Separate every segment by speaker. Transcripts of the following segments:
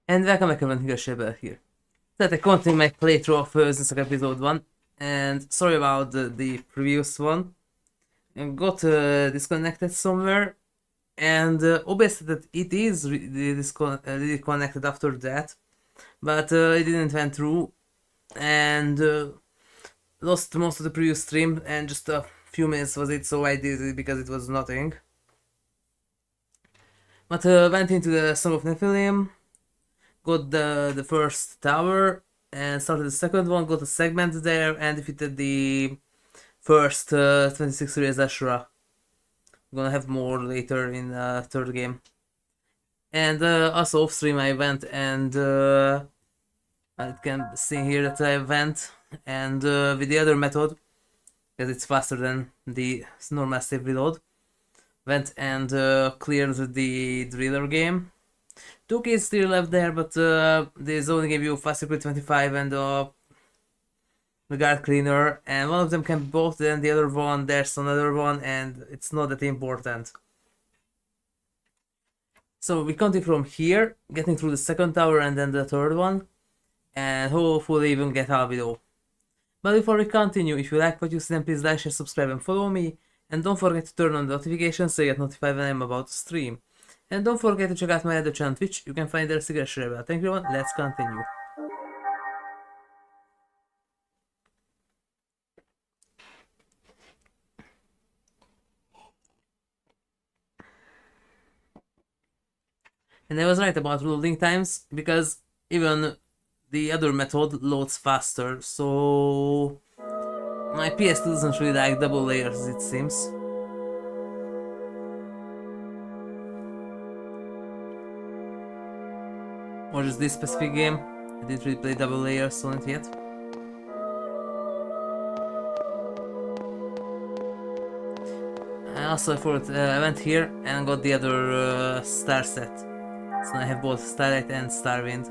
Speaker 1: And welcome back everyone, HigurashiRebel here. So I continue my playthrough of Xenosaga episode 1, and sorry about the previous one. I got disconnected somewhere, and obviously that it is disconnected after that, but it didn't went through, and lost most of the previous stream, and just a few minutes was it, so I did it because it was nothing. But went into the Song of Nephilim, got the first tower, and started the second one, got a segment there, and defeated the first 26 series Ashura. I'm gonna have more later in the third game. And also off stream I went and I can see here that I went and with the other method, because it's faster than the normal save reload, went and cleared the driller game. 2 kids still left there, but this only gave you fast equip 25 and the guard cleaner, and one of them can be both, then the other one there's another one, and it's not that important. So we continue from here, getting through the second tower and then the third one, and hopefully even get Albedo. But before we continue, if you like what you see, then please like, share, subscribe and follow me, and don't forget to turn on the notifications so you get notified when I'm about to stream. And don't forget to check out my other channel on Twitch, you can find there HigurashiRebel. Thank you everyone, let's continue. And I was right about loading times, because even the other method loads faster, so my PS2 doesn't really like double layers, it seems. Or just this specific game. I didn't really play double layers on it yet. And also I went here and got the other star set. So I have both Starlight and Starwind.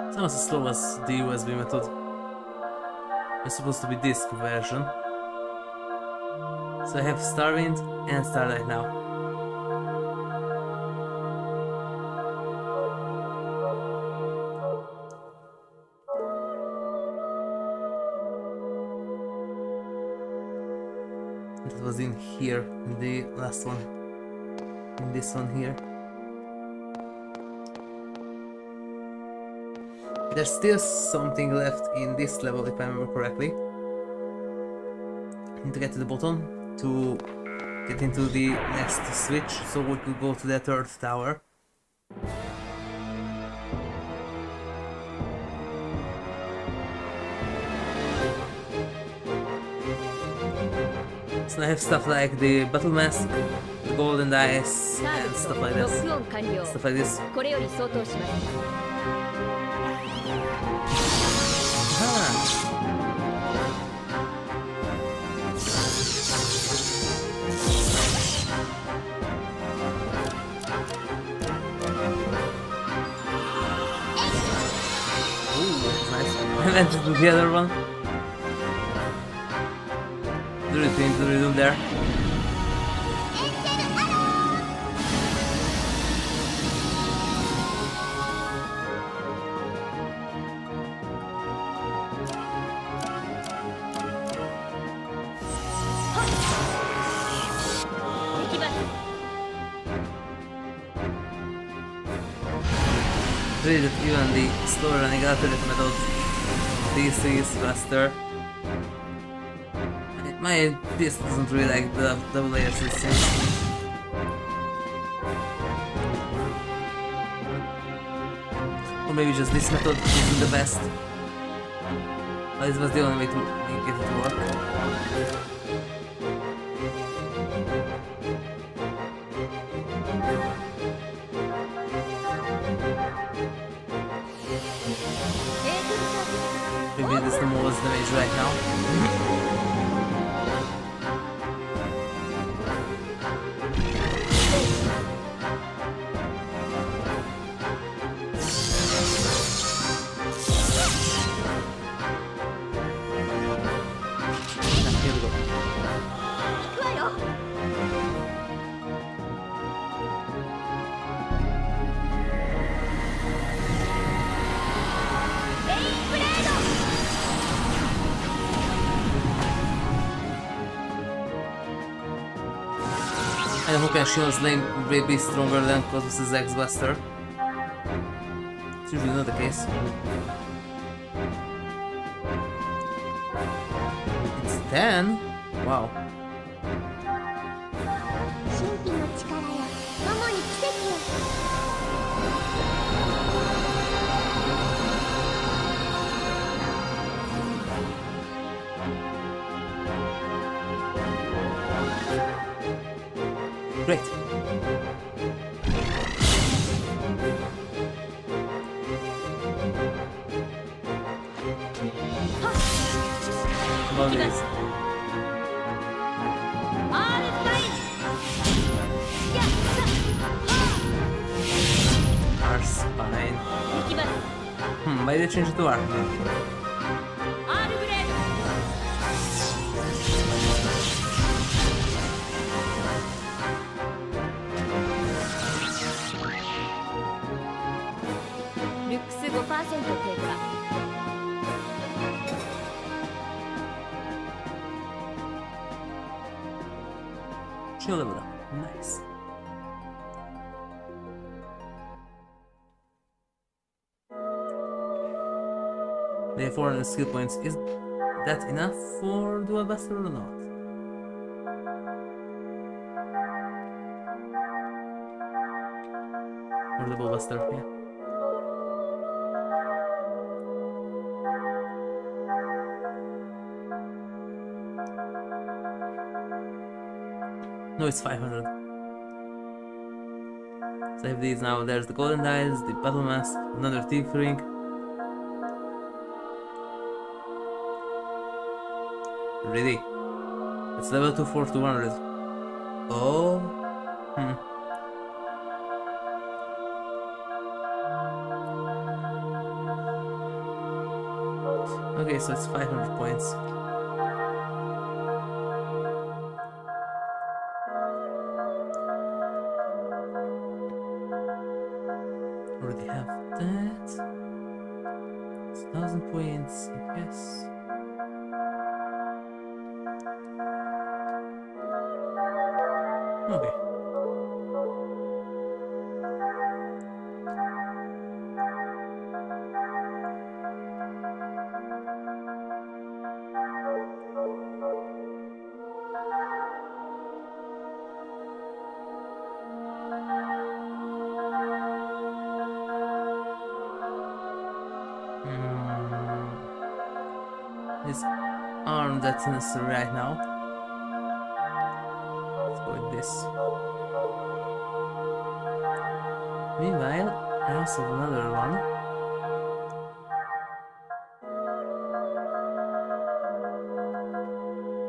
Speaker 1: It's almost as slow as the USB method. It's supposed to be disk version. So I have Starwind and Starlight now. That was in here, in the last one. In this one here. There's still something left in this level, if I remember correctly. I need to get to the bottom to get into the next switch, so we could go to the third tower. So I have stuff like the battle mask, the golden dice, and stuff like this. Stuff like this. I went to the other one. Do the thing to do there. Really, that even the slow running alternate method DC is faster. My PS doesn't really like the double layer system. Or maybe just this method isn't the best. But it was the only way to get it to work. Maybe this is the most damage right now. Then how can Shion's lane be stronger than Cosmos' X-Buster? It's usually not the case. It's 10? Wow. Great. Love this. Our spine. Why did they change it to R? Chill level up. Nice. They have 400 skill points. Is that enough for Dual Buster or not? Or the Ball Buster, yeah. No, it's 500. So I have these now. There's the Golden Dice, the Battle Mask, another Thief Ring. Ready. It's level 2 for 200. Oh. Okay, so it's 500 points. Already have that. It's 1000 points, yes. Okay. His arm that's necessary right now. Let's go with this. Meanwhile, I also have another one.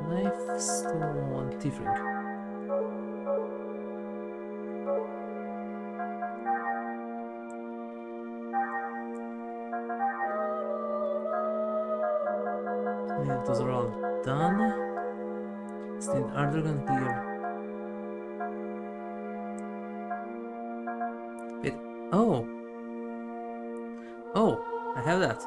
Speaker 1: Knife, stone, thief ring. Yeah, those are all done. Still Ardragon here. Wait, oh! Oh, I have that.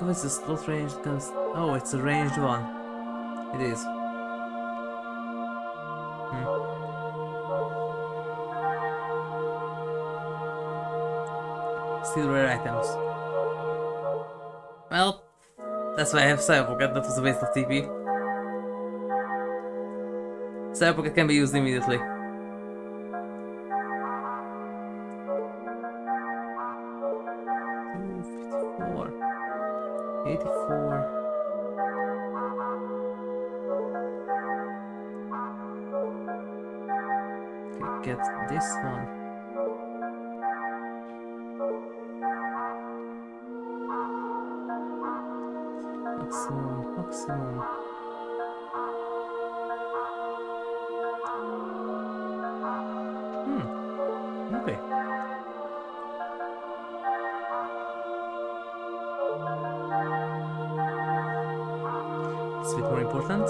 Speaker 1: What's the slot range? Oh, it's a ranged one. It is. Still rare items. Well, that's why I have Cyber Pocket. That was a waste of TP. Cyber Pocket can be used immediately. Get this one. Maximum. Okay. It's a bit more important.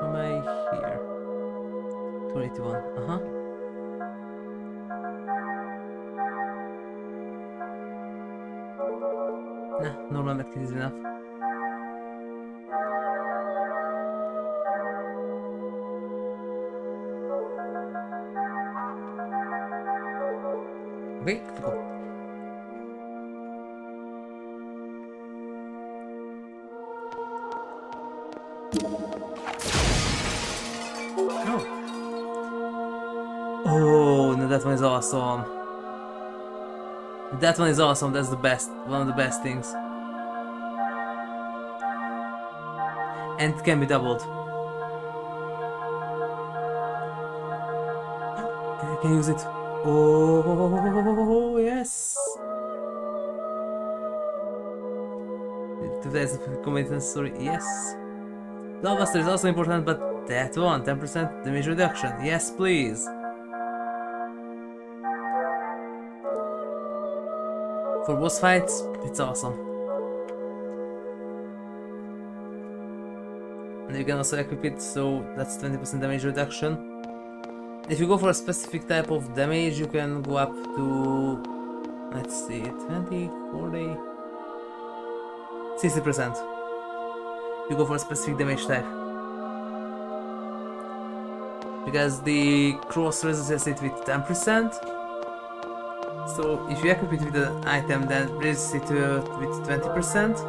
Speaker 1: Am I here? 281. one medkit is enough. Okay, cool. Oh, no, that one is awesome. That one is awesome, that's the best, one of the best things. And it can be doubled. I can use it. Oh, yes! That's a commitment story, yes. Blockbuster is also important, but that one, 10% damage reduction, yes please. For boss fights, it's awesome. And you can also equip it, so that's 20% damage reduction. If you go for a specific type of damage, you can go up to, let's see, 20, 40, 60%. You go for a specific damage type. Because the cross resists it with 10%. So if you equip it with an item, then resist it with 20%.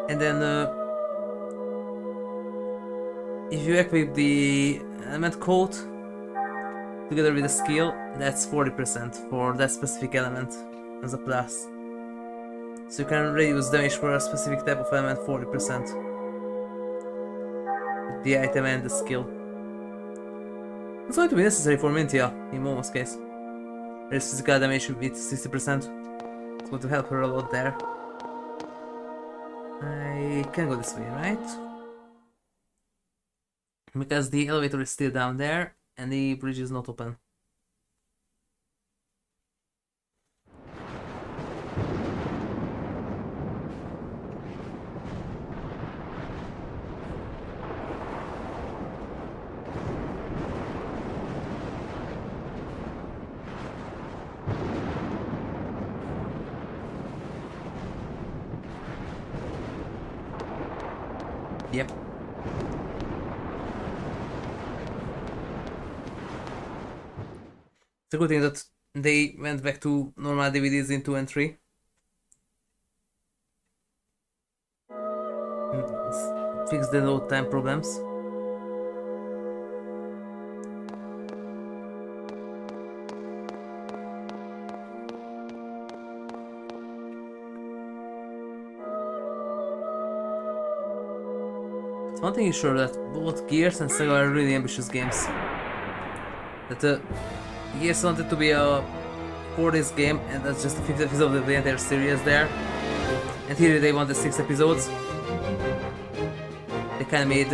Speaker 1: And then if you equip the element coat together with a skill, that's 40% for that specific element as a plus. So you can reduce damage for a specific type of element 40%. With the item and the skill. It's going to be necessary for Mintia in Momo's case. There's physical damage with 60%. It's going to help her a lot there. I can go this way, right? Because the elevator is still down there and the bridge is not open. Yep. It's a good thing that they went back to normal DVDs in 2 and 3. Fix the load time problems. One thing is sure, that both Gears and Sega are really ambitious games. That Gears wanted to be a 4 days game, and that's just the 5th episode of the entire series there. And here they wanted 6 episodes. They kinda made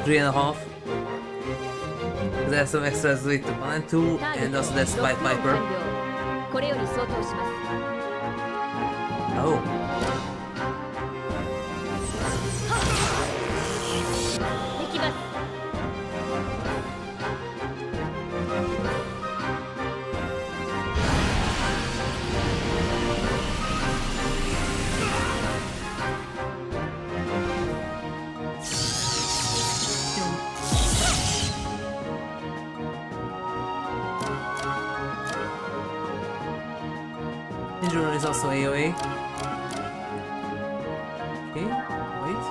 Speaker 1: 3.5. There's some extras with 1 and 2, and also there's Pied Piper. Oh. Ninja is also AoA. Okay, wait.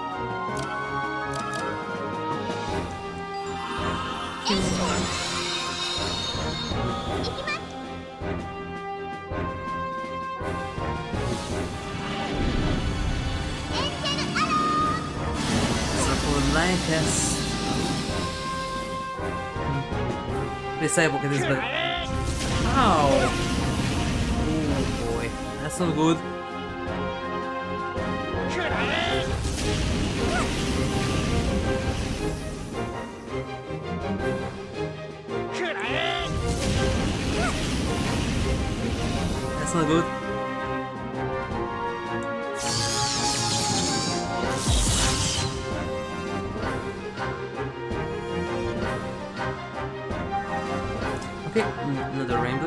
Speaker 1: So for line test. Please say what it is, but. Ow! That's not good. That's not good. Okay, another rainbow.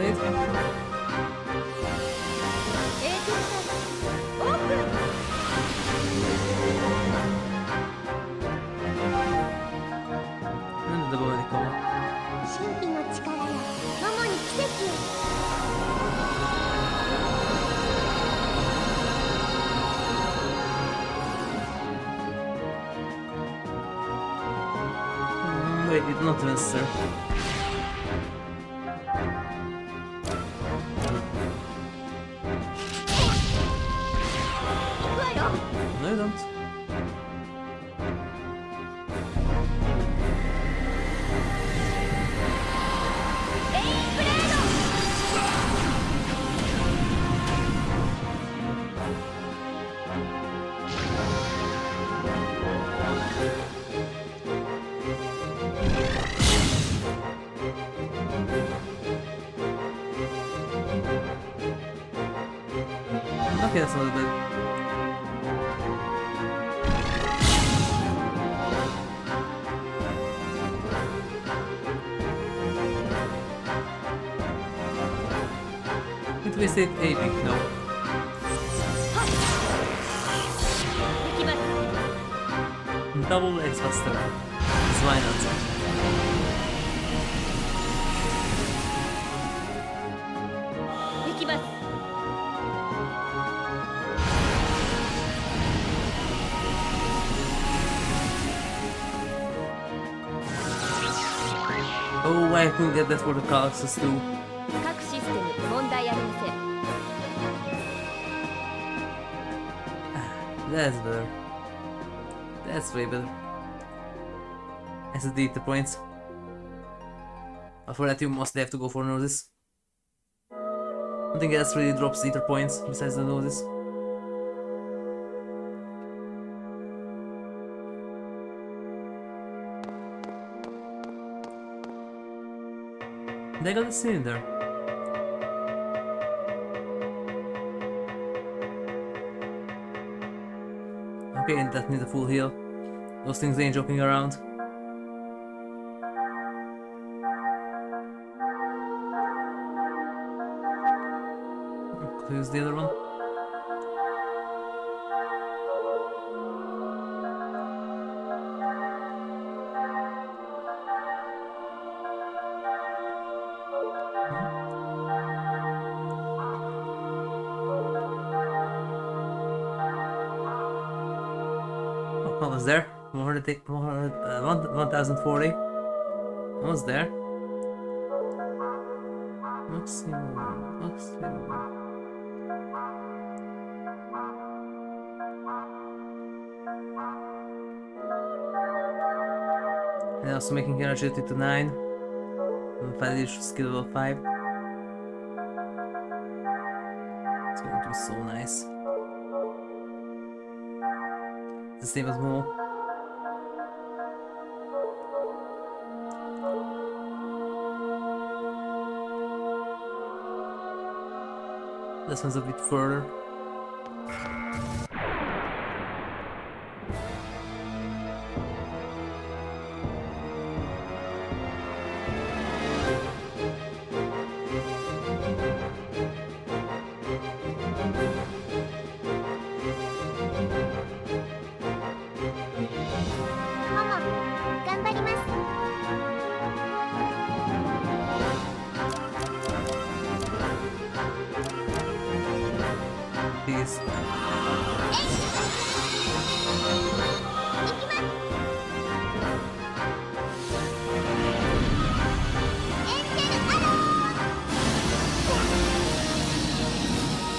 Speaker 1: not even sir. No, you don't. Okay, that's a little bit. Did we save AP? No. Double X Buster. So why not? Oh, I couldn't get that for the Calxus too. That's better. That's way better. As the data points. But for that you mostly have to go for Gnosis. Nothing else really drops ether points besides the Gnosis. They got the cylinder. Okay, and that needs a full heal. Those things ain't joking around. Could use the other one. Almost there. 1040. Almost there. Maximum. And also making energy to 9. And finally skill level 5. It's going to be so nice. The same as MOMO. This one's a bit further. Please.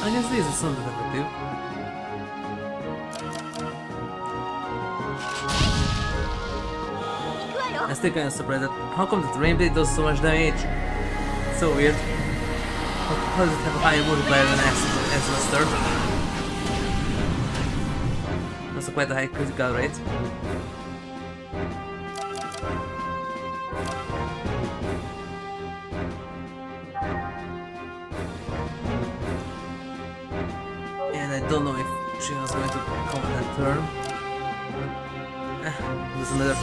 Speaker 1: I guess this is something that we do. I'm still kind of surprised that how come that Rain Blade does so much damage? It's so weird. How does it have a higher multiplier than Xenosaga? Also quite a high critical rate. And I don't know if Shion's going to come on that turn. Doesn't matter.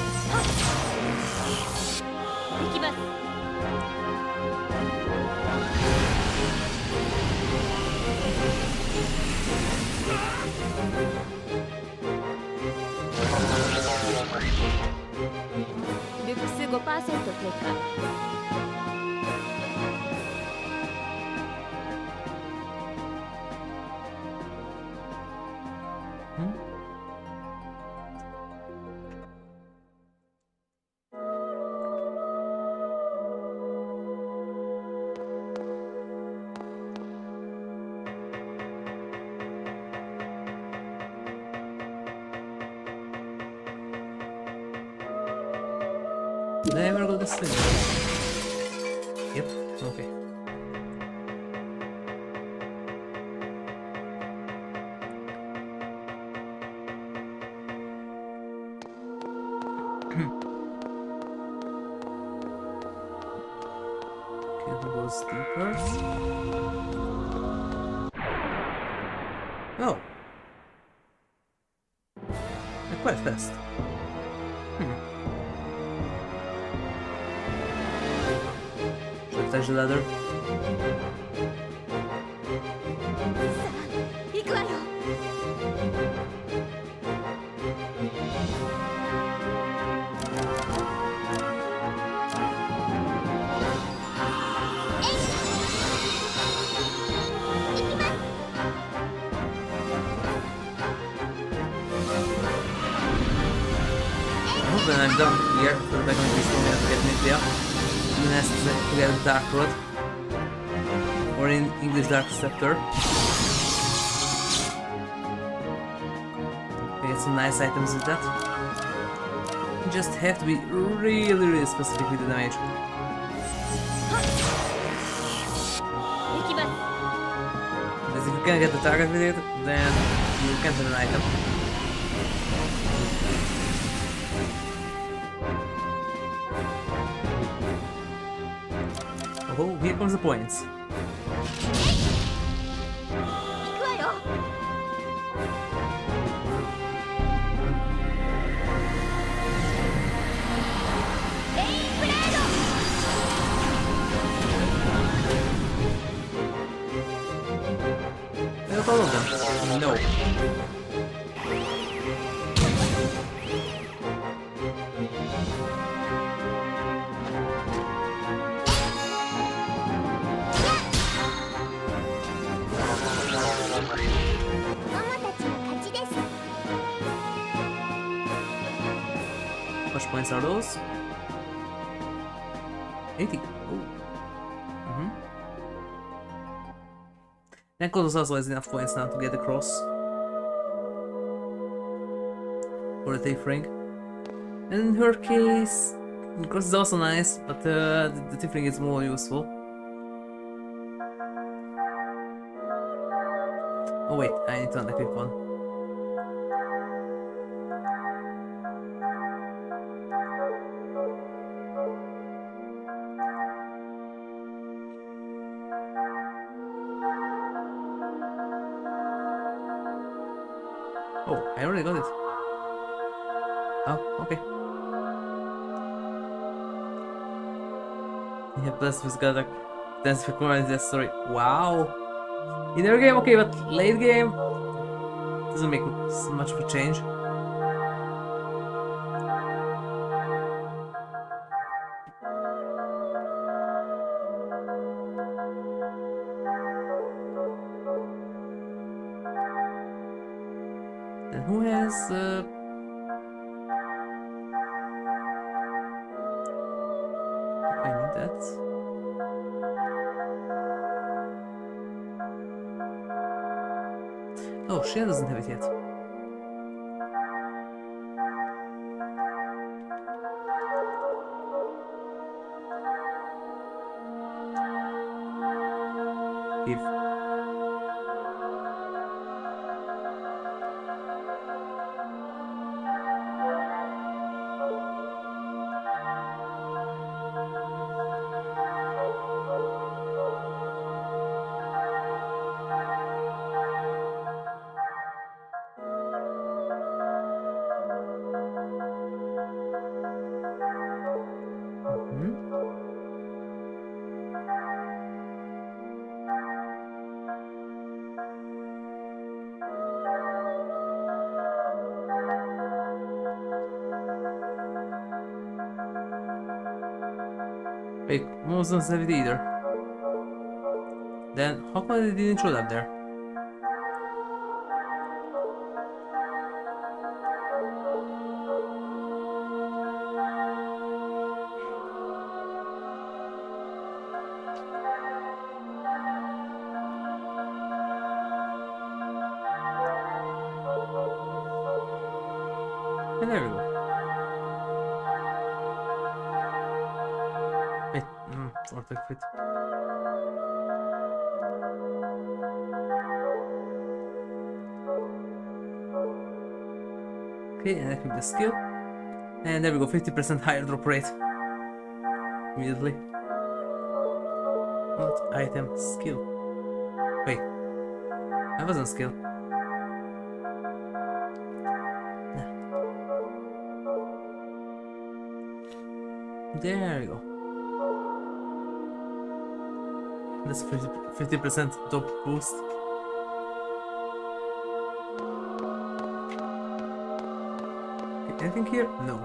Speaker 1: Did I ever go this way? Yep, okay. Okay, who goes deeper? Oh! They're quite fast. Should I touch the ladder? When I'm done here, so that I can be strong enough to get Nithya. And then to get the Dark Rod. Or in English Dark Scepter. Okay, get some nice items with that. You just have to be really specific with the damage. Because if you can't get the target with it, then you can't have an item. Oh, here comes the points. I got all of them. No. How much points are those? 80. Oh. And Gnosis also has enough points now to get across. For the Thief Ring. And in her case, the cross is also nice, but the Thief Ring is more useful. Oh wait, I need to unequip one. Oh, I already got it. Oh, okay. Yeah, plus we've got like dance for command story. Wow! In early game, okay, but late game doesn't make so much of a change. And who has I need that. Oh, Shion doesn't have it yet. Give. Wait, MOMO doesn't have it either. Then how come they didn't show up there? And there we go. Or take fit. Okay, and equip the skill. And there we go, 50% higher drop rate. Immediately. What item? Skill. Wait. That wasn't skill. Nah. There we go. That's 50% top boost. Okay, anything here? No.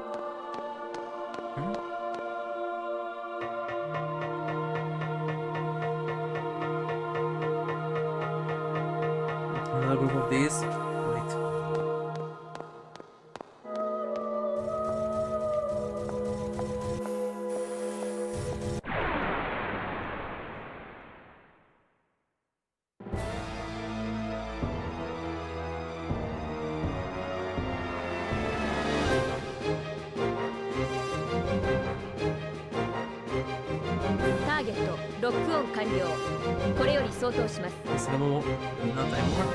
Speaker 1: Another group of these. Wait. This is MOMO, not anymore.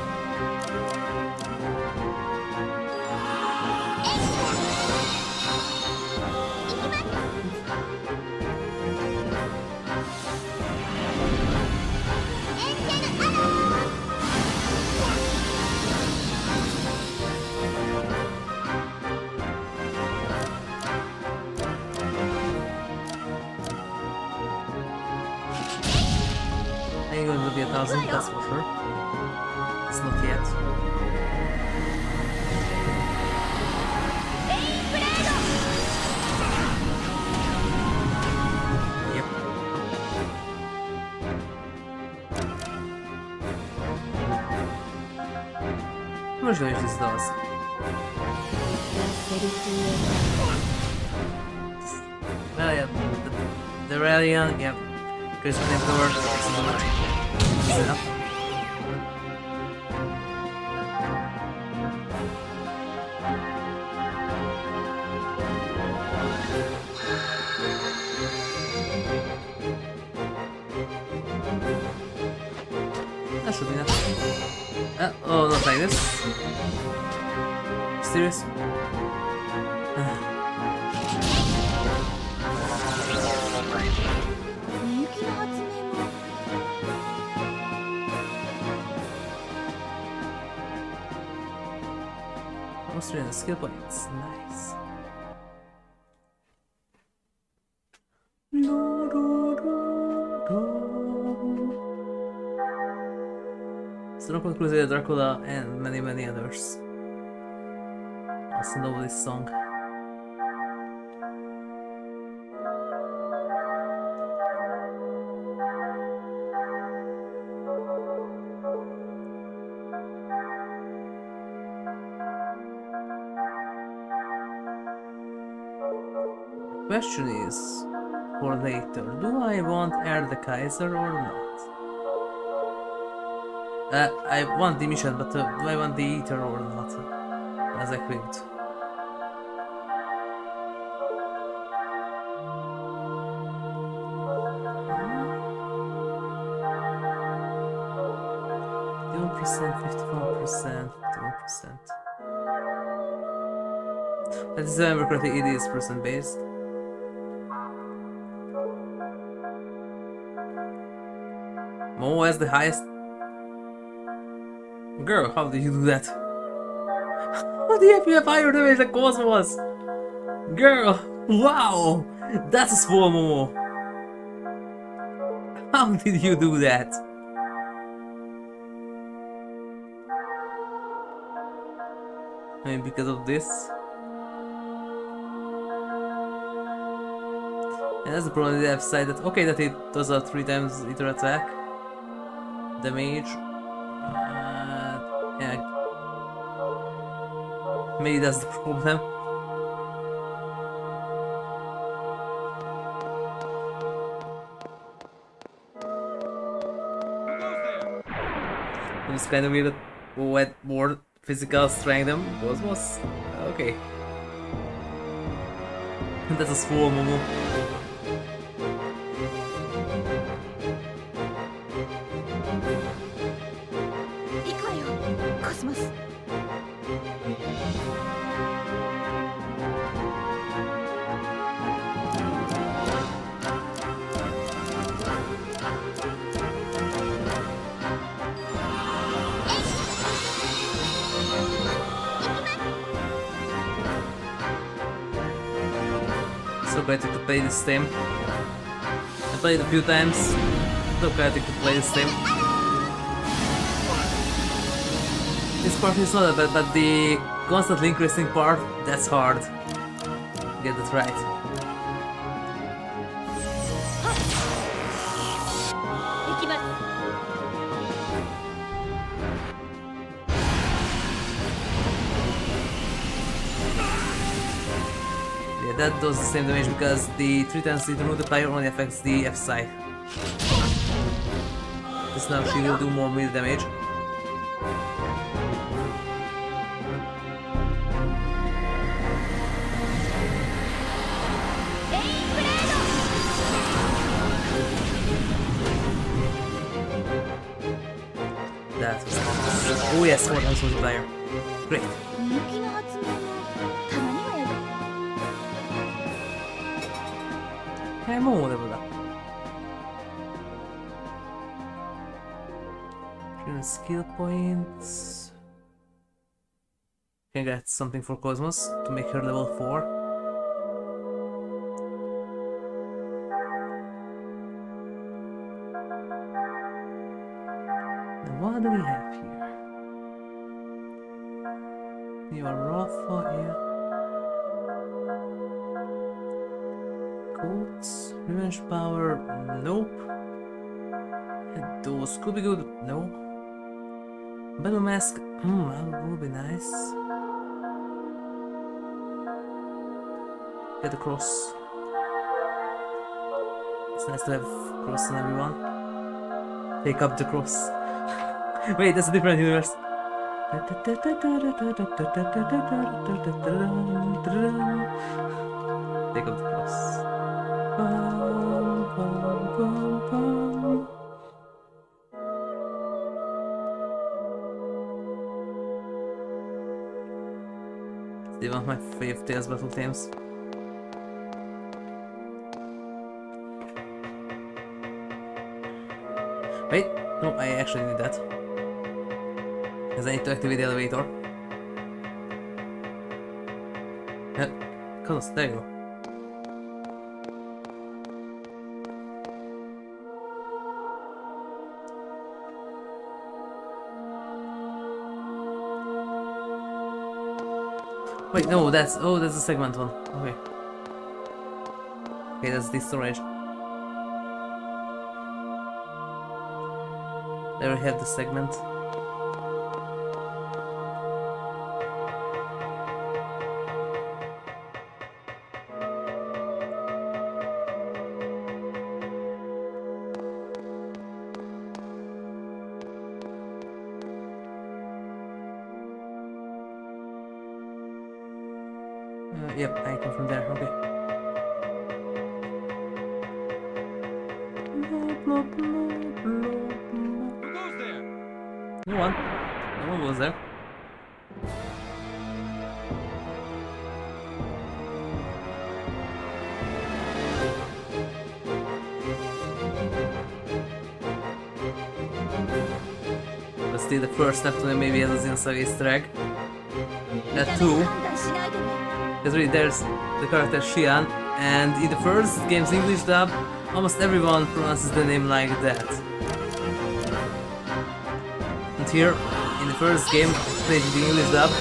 Speaker 1: Ain't gonna be 1,000, that's for sure. It's not yet. Yep. How much damage this does? Well, yeah, the Relian, yep. Because when they work, it's enough. That should be enough. Oh, not like this. Serious? Austrian skill points, nice. Stronghold Crusader Dracula and many others. Also know this song. Question is, for later, do I want the Kaiser or not? I want the mission, but do I want the Eater or not? As equipped. %, 54%, 51%. That is, if I remember correctly, it is percent based. MOMO has the highest. Girl, how did you do that? How do you have higher damage than Cosmos? Girl, wow! That's a small MOMO. How did you do that? I mean, because of this. And that's the problem. They have decided, okay, that it does a 3 times ether attack damage. Yeah, maybe that's the problem. It's kind of weird that more physical strength than Cosmos. Okay. That's a small MOMO. So chaotic to play this team. I played a few times. So chaotic to play this team. This part is not bad, but the constantly increasing part, that's hard. Get that right. Yeah, that does the same damage because the 3 times the multiplier only affects the F side. This now she will do more melee damage. That was awesome. Oh yes, 4 times multiplier. Great. Hey, MOMO level up. Skill points. Can get something for Cosmos to make her level 4. Now what do we have here? You are Rafa, yeah. Coats, revenge power, nope. And those could be good, no. Battle mask, that would be nice. Get the cross. It's nice to have cross on everyone. Take up the cross. Wait, that's a different universe. Take up the cross. They want my favorite Tales battle themes. Wait, no, I actually need that. Because I need to activate the elevator. Yeah, close, there you go. Wait, no, that's the segment one. Okay. Okay, that's the storage. There we have the segment. Yep, I come from there, okay.
Speaker 2: Who goes there?
Speaker 1: No one. No one was there. But still the first step to maybe has a Xenosaga Easter egg. That too. Because really there's the character Shion, and in the first game's English dub, almost everyone pronounces the name like that. And here, in the first game, played in the English dub,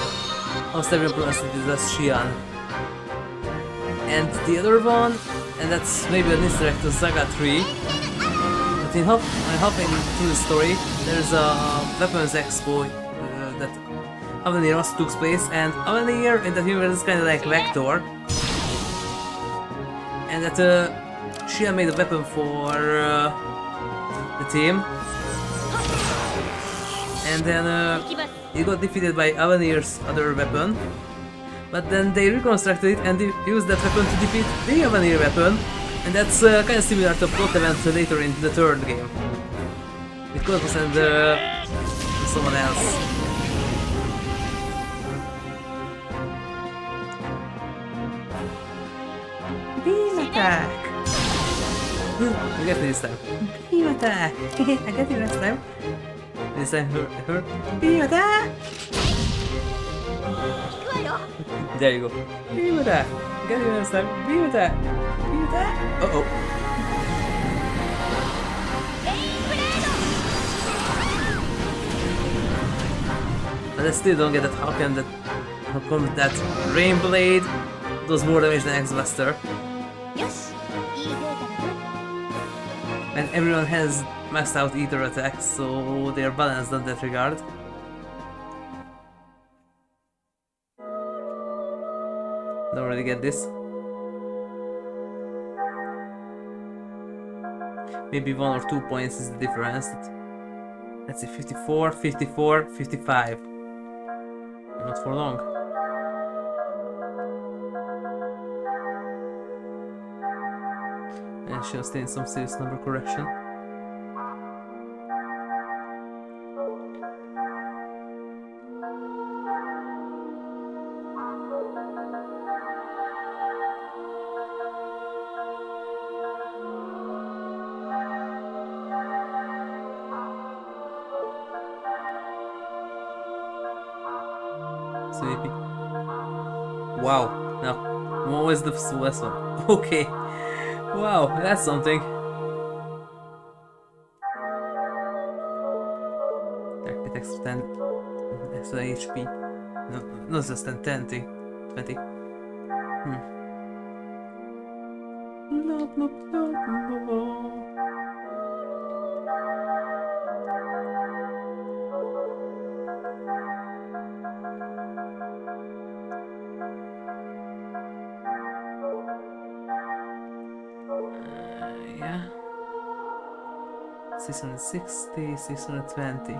Speaker 1: almost everyone pronounces it as Shion. And the other one, and that's maybe an Easter egg to Saga 3, but in halfway through the story, there's a weapons expo that Avenir also took place, and Avenir in that universe is kind of like Vector, and that Shion made a weapon for the team, and then it got defeated by Avenir's other weapon, but then they reconstructed it and they used that weapon to defeat the Avenir weapon, and that's kind of similar to a plot event later in the third game, with Cosmos and someone else. attack! You get me this time. Beam attack! I got you last time. This time her. Beam attack! There you go. Beam attack! Get you last time. Beam attack! Beam attack! Uh-oh. But I still don't get that. How come that Rain Blade does more damage than X-Buster? And everyone has maxed out ether attacks, so they are balanced in that regard. Don't really get this. Maybe 1 or 2 points is the difference. Let's see, 54, 54, 55. Not for long. And she'll stay in some serious number correction. Sleepy. Wow. Now, what was the last one? Okay. Wow, that's something. It extra 10 extra HP. No, not just 10, 20. Blah, blah, blah, blah. Yeah. 660, 620.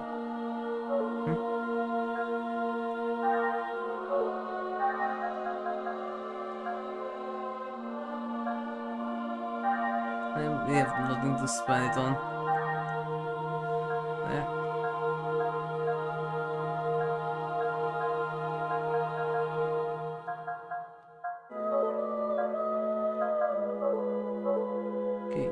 Speaker 1: We have nothing to spend it on. Yeah. Okay.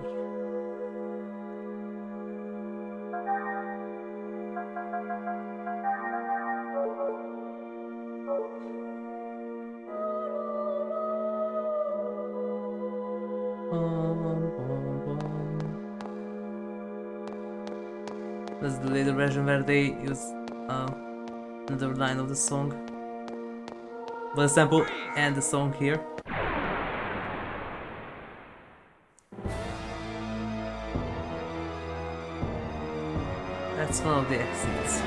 Speaker 1: That's the later version where they use another line of the song. But the sample and the song here. That's one of the exits.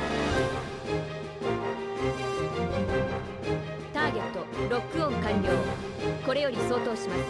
Speaker 2: Target lock on 完了。これより相当します。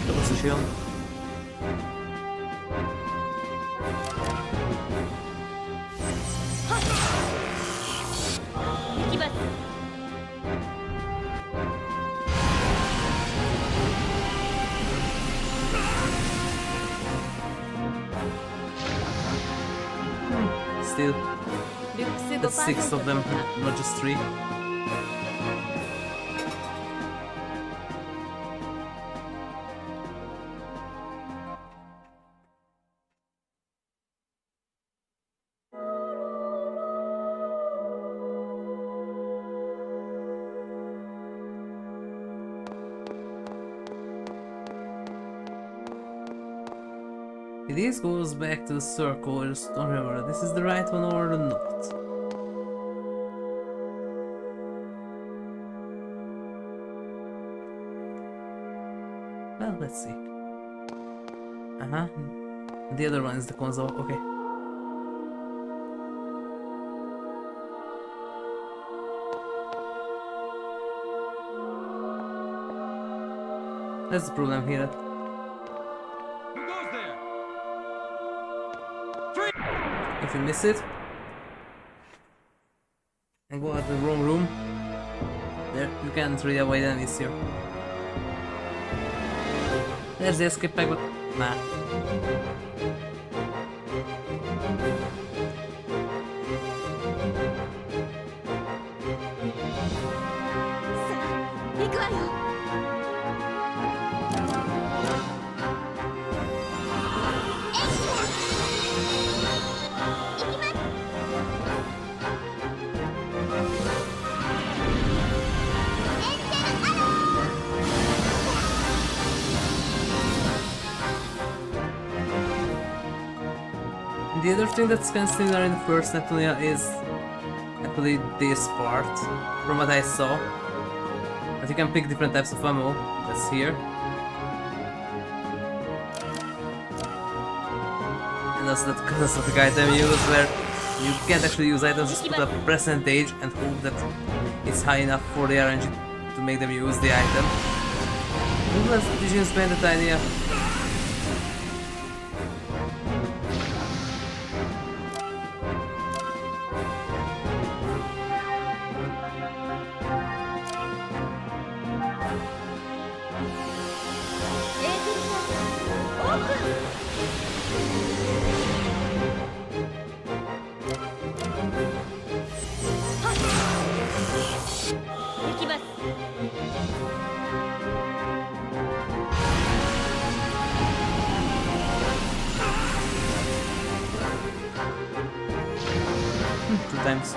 Speaker 1: That was a Shion. Still, that's 6 of them, not just 3. This goes back to the circle, I just don't remember if this is the right one or not. Let's see. The other one is the console. Okay. That's the problem here.
Speaker 3: Who goes there?
Speaker 1: If you miss it and go out the wrong room, there you can't really avoid enemies here. There's the escape pack, but nah. The other thing that's kind of similar in the first Neptunia is actually this part, from what I saw. But you can pick different types of ammo, that's here. And also that catastrophic item use where you can't actually use items, just put a percentage and hope that it's high enough for the RNG to make them use the item. Who was the genius behind that idea? Two times.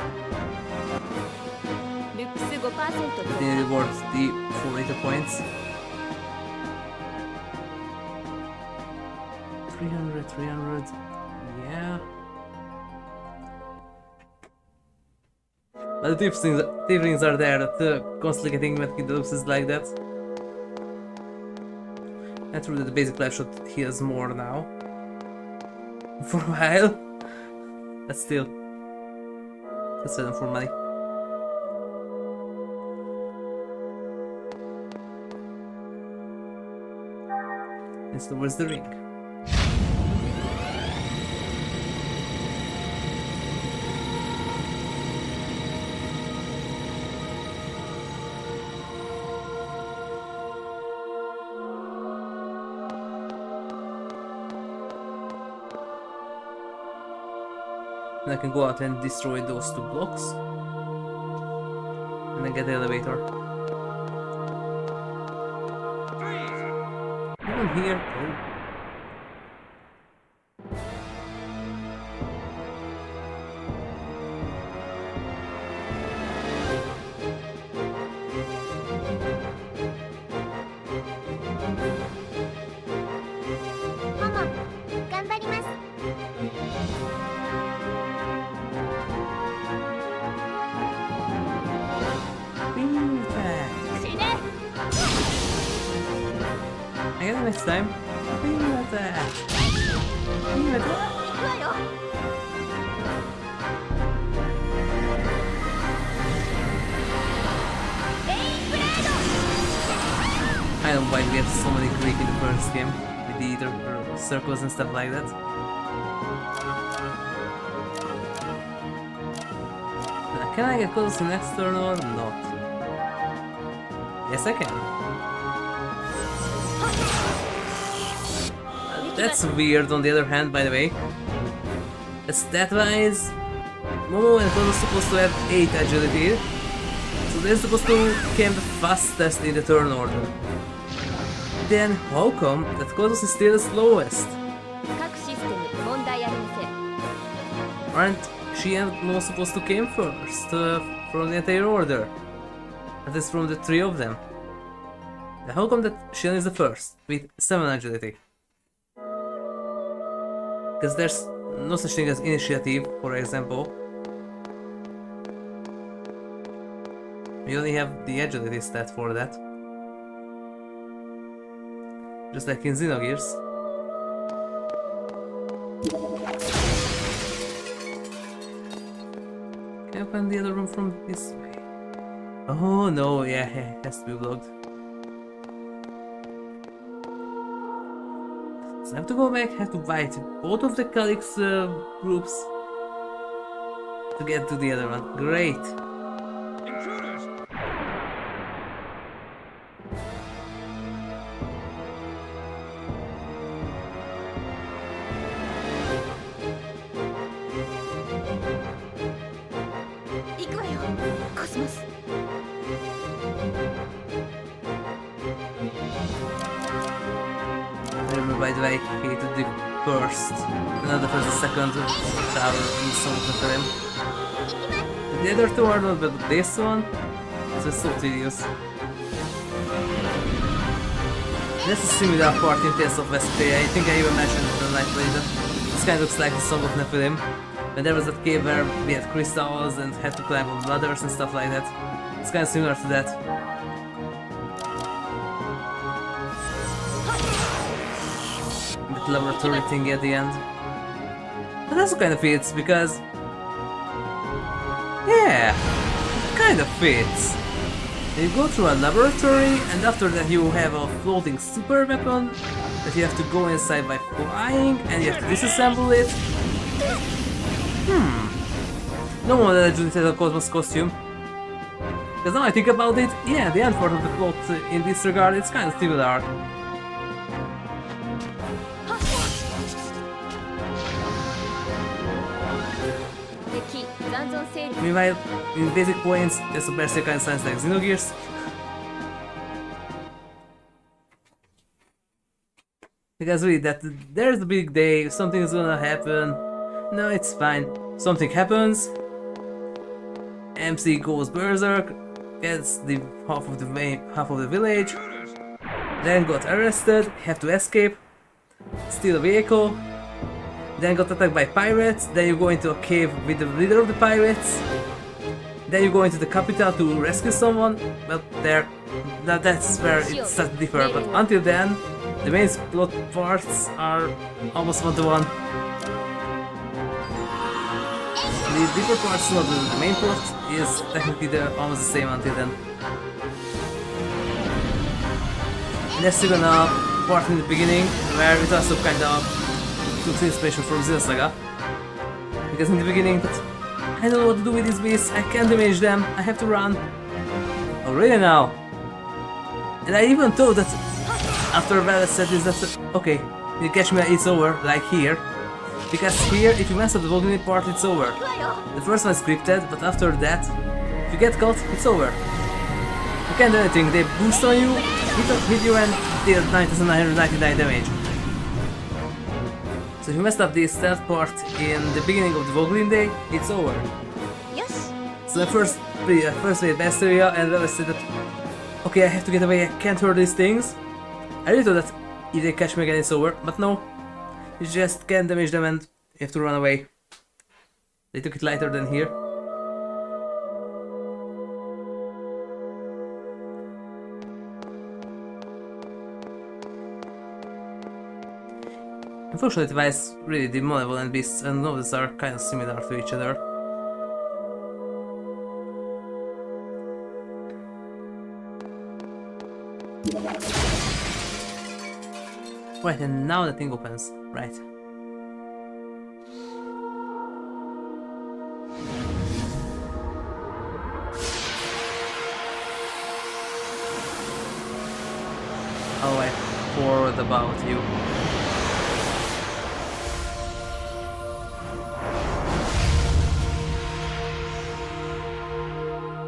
Speaker 1: They reward the 4 little points. 300, yeah. But the tip rings are there that constantly getting Medkit like that. And true that the basic life shot heals more now. For a while. But still. Let's sell them for money. And so where's the ring? And I can go out and destroy those 2 blocks. And then get the elevator. Even here. Oh. I get it next time. I don't know why we have so many Greek in the first game with the either circles and stuff like that. Can I get close to the next turn or not? Yes, I can. That's weird on the other hand, by the way. Stat-wise, MOMO and Kodo are supposed to have 8 agility, so they're supposed to camp fastest in the turn order. Then how come that Kodo is still the slowest? Aren't Shion and Gnosis supposed to camp first from the entire order? That is from the 3 of them. Then how come that Shion is the first with 7 agility? Because there's no such thing as initiative, for example. We only have the agility stat for that. just like in Xenogears. Can I open the other room from this way? Oh no, yeah, it has to be blocked. So I have to go back, have to fight both of the Calyx groups to get to the other one. Great!
Speaker 3: Intruders!
Speaker 2: 行くわよコスモス
Speaker 1: I remember, by the way, I hated the first, not the first, the second tower in Song of Nephilim. The other two are not, but this one is just so tedious. That's a similar part in Tales of Vesperia. I think I even mentioned it when I played it. This kind of looks like the Song of Nephilim. When there was that cave where we had crystals and had to climb on ladders and stuff like that. It's kind of similar to that. That laboratory thing at the end. But that's kind of fits because... yeah, it kind of fits. You go through a laboratory and after that you have a floating super weapon that you have to go inside by flying and you have to disassemble it. No one actually has a Cosmos costume. Because now I think about it, yeah, the end part of the plot in this regard is kind of similar. Meanwhile, in basic points, there's a basic kind of science like Xenogears. Because really, there's a big day, something's gonna happen. No, it's fine. Something happens. MC goes berserk, gets the half of the village, then got arrested, have to escape, steal a vehicle, then got attacked by pirates, then you go into a cave with the leader of the pirates, then you go into the capital to rescue someone. Well, that's where it starts to differ, but until then, the main plot parts are almost one-to-one. The deeper parts, not the main plot, is technically almost the same until then. And there's still a part in the beginning where it also kind of took inspiration from Xenosaga. Because in the beginning, I don't know what to do with these beasts, I can't damage them, I have to run. Oh really now? And I even thought that after a while I said this, that okay, you catch me, it's over, like here. Because here, if you mess up the Vulcan part, it's over. The first one is scripted, but after that, if you get caught, it's over. You can't do anything, they boost on you, hit you and deal 9,999 damage. So if you messed up the stealth part in the beginning of the Vulcan Day, it's over.
Speaker 2: Yes.
Speaker 1: So I first played Vesperia and then I said that, okay, I have to get away, I can't hurt these things. I really thought that if they catch me again, it's over, but no. You just can't damage them and you have to run away. They took it lighter than here. Unfortunately, Vice really the malevolent beasts and Gnosis are kind of similar to each other. Right, and now the thing opens. Right. Oh, I forgot about you.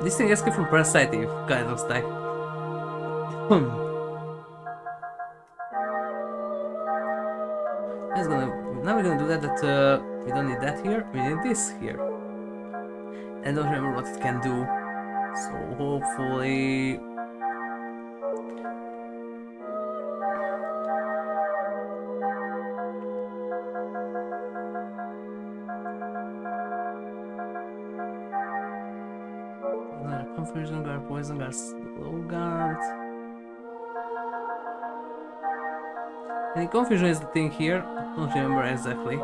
Speaker 1: This thing escaped from Parasite, kind of looks like. Now we're gonna do that, we don't need that here, we need this here. I don't remember what it can do, so hopefully... Confusion guard, poison guard, slow guard... Any confusion is the thing here. I don't remember exactly.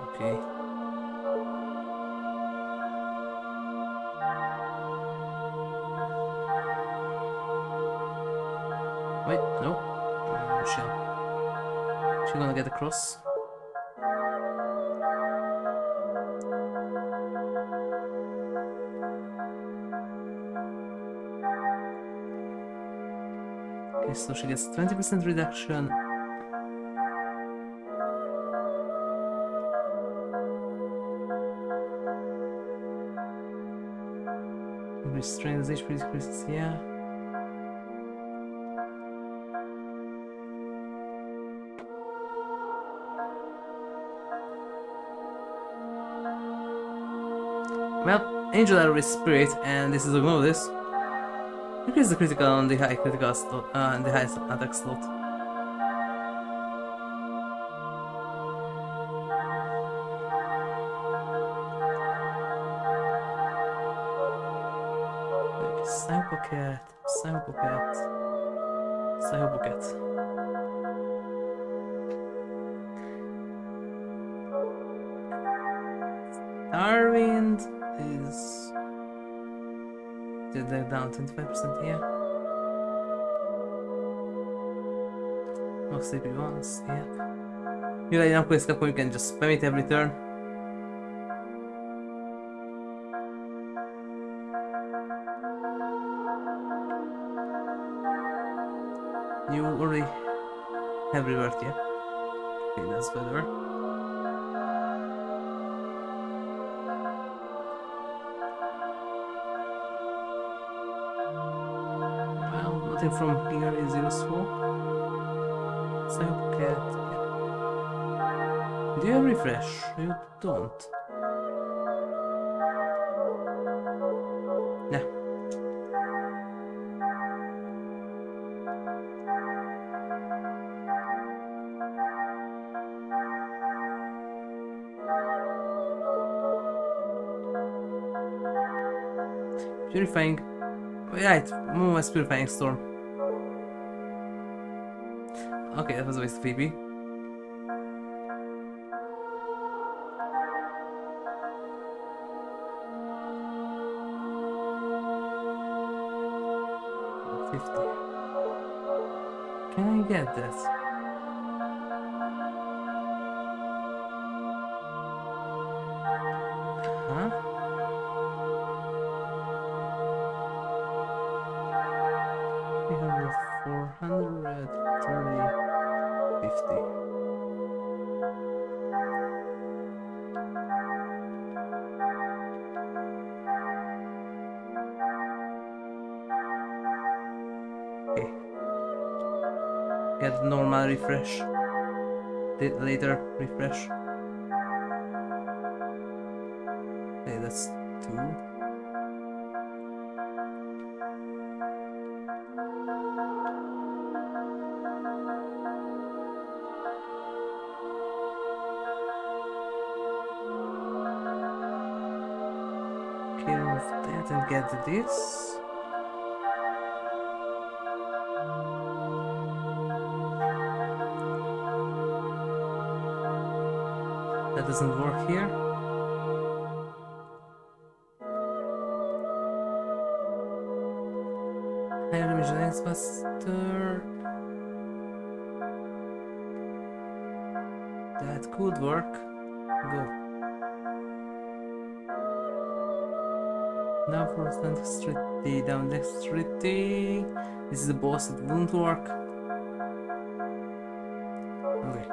Speaker 1: Okay. Wait, no. She's gonna get across. Okay, so she gets 20% reduction. Restrains HP decreases, yeah. Well, Angel Arrow Spirit, and this is a Gnosis. Increase the critical on the high critical slot, and the high attack slot. Okay, Psychocat, Psychocat, Psychocat. Starwind is... They're down 25%, yeah. Max AP once, yeah. You're like, quick escape, you can just spam it every turn. You already have revert, yeah? Okay, that's better. Well, nothing from here is useful. Psychocat, yeah. Do you have refresh? You don't. Yeah. Purifying. Right, MOMO is Purifying Storm. Okay, that was a waste of PP. Can I get that? Huh? We have 430, 50. Okay. Get normal refresh. Later refresh. Okay, that's 2. Okay, remove that and get this. That doesn't work here. Higher damage next buster. That could work. Go. Now for dexterity, down dexterity. This is the boss, it won't work. Okay.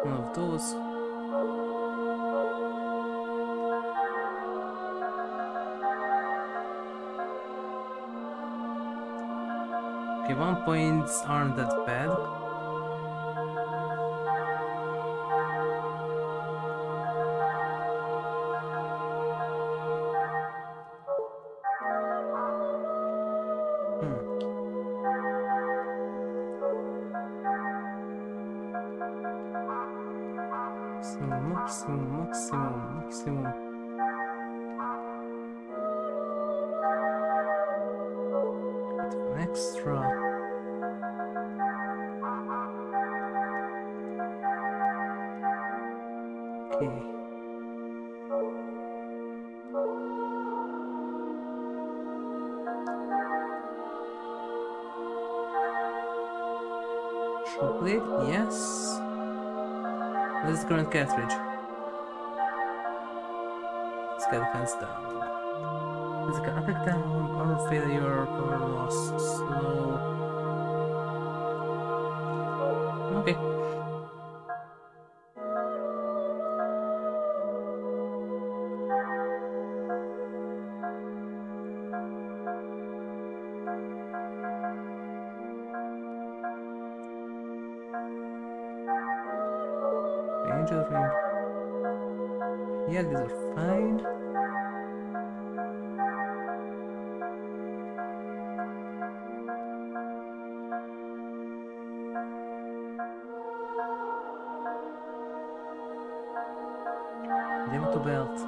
Speaker 1: One of those. Okay, 1 points aren't that bad. So Maximum. An extra. Okay. Chocolate, yes. What is the current cartridge? Let's get defense down. Physical attack down, armor failure, power loss, slow. Okay. Angel ring. Yeah, these are fine. Yamato belt.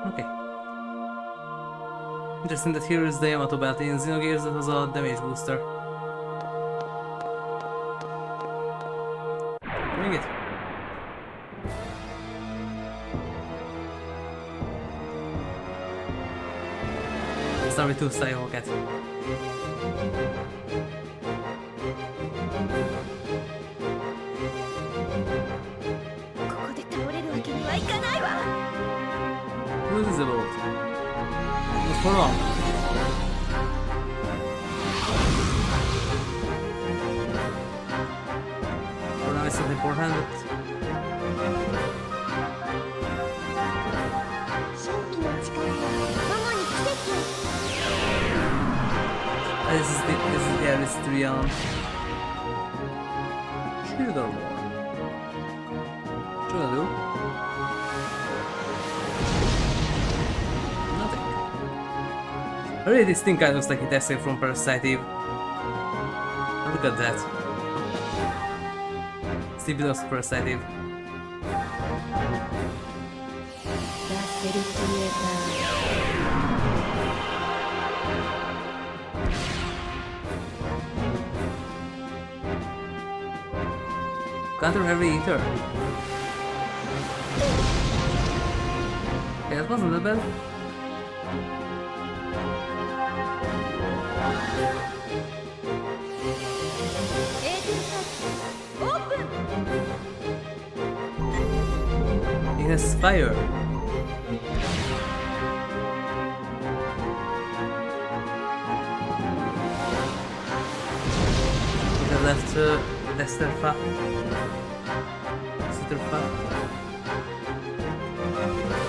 Speaker 1: Okay. Interesting that here is the Yamato belt. In Xenogears that was a damage booster. Bring it. Start with 2 style cat.
Speaker 2: ここで倒れるわけにはいかないわ。
Speaker 1: What is it about? What's going on? For now it's something important, but
Speaker 2: 神秘の力がママに奇跡を。
Speaker 1: this is Trion. Shield or more. What should I do? Nothing. Already this thing kind of looks like it escaped from Parasitive. Look at that. Still belongs to Parasitive.
Speaker 2: ラッセルクリエイター。
Speaker 1: Counter heavy ether. Okay, that wasn't that bad. It has fire. The left Lesterfa.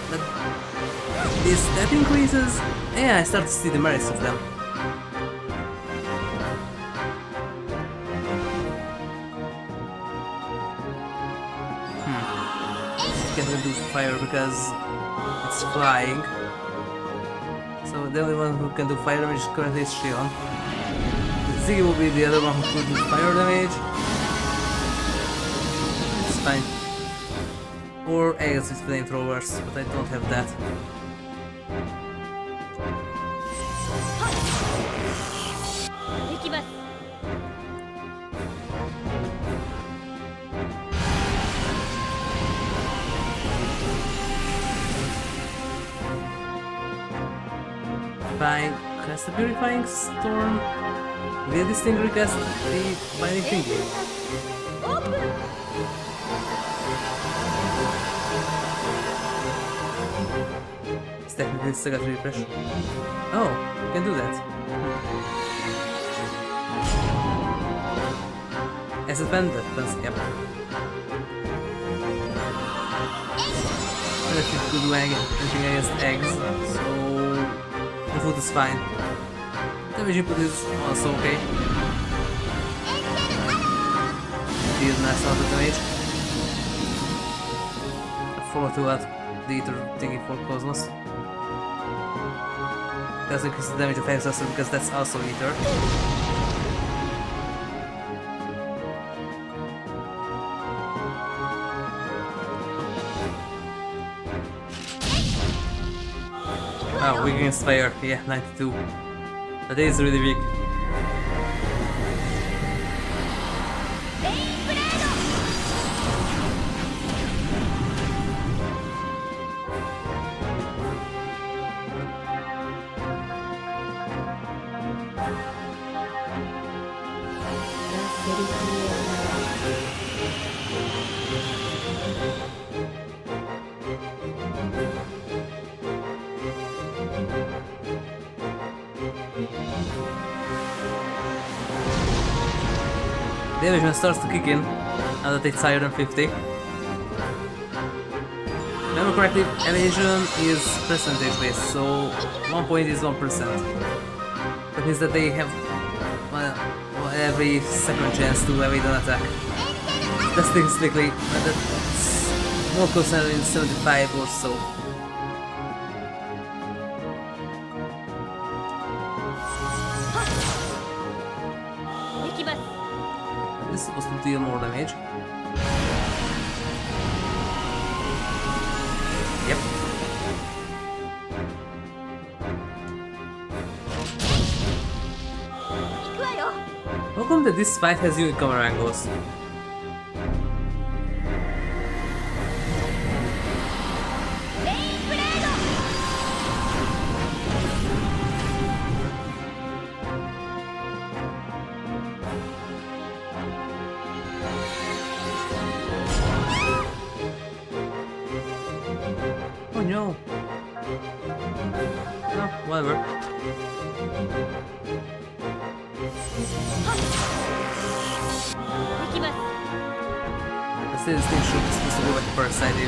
Speaker 1: But this step increases. Yeah, I start to see the merits of them. Can't do fire because it's flying. So the only one who can do fire damage currently is Shion. Ziggy will be the other one who could do fire damage. It's fine. Or eggs with flamethrowers, but I don't have that. Fine. Cast the Purifying Storm. Will this thing recast the Binding Thingy? It's technically still got refresh. Oh, you can do that. As a bandit, yep. I don't know if you could do anything against eggs, so the food is fine. Damage input is also okay. Deal nice amount of damage. I forgot to add the ether thingy for Cosmos. Doesn't increase the damage of exhausted because that's also ether. Oh, weak against fire. Yeah, 92. That is really weak. The evasion starts to kick in now that it's higher than 50. Remember correctly, evasion is percentage based, so 1 point is 1%. That means that they have every second chance to evade an attack. That's statistically, but that's more closer than 75 or so. This is supposed to deal more damage. Yep. How come that this fight has unique camera angles? Oh no. No, whatever. Let's say this thing should be supposed to go back first, I do.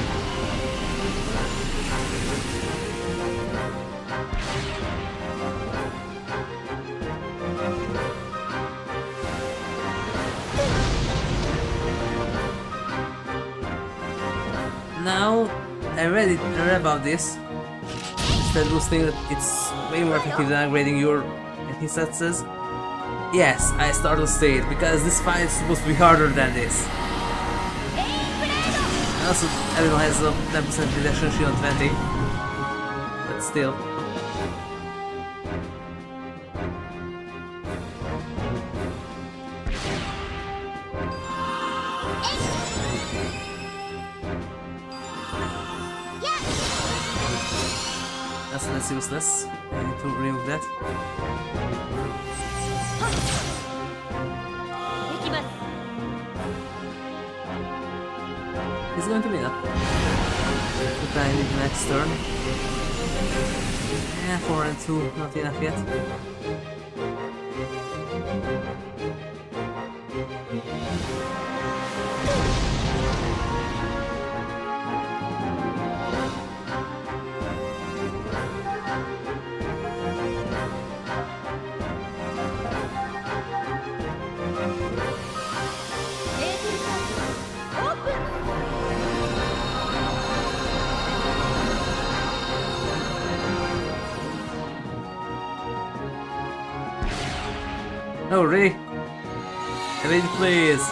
Speaker 1: Now, I read about this. Instead of saying that it's way more effective than upgrading your stats. Yes, I started to say it because this fight is supposed to be harder than this. Also, everyone has a 10% reduction, Shion 20. But still. That's useless. I need to remove that. It's going to be enough. To try and the next turn. Yeah, 4 and 2, not enough yet. Oh, really? Evade, please.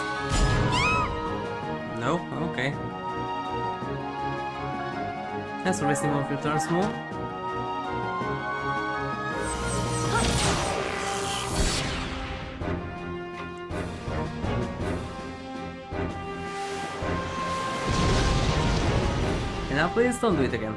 Speaker 1: No? Okay. Thanks for wasting one of your turns more. And now please don't do it again.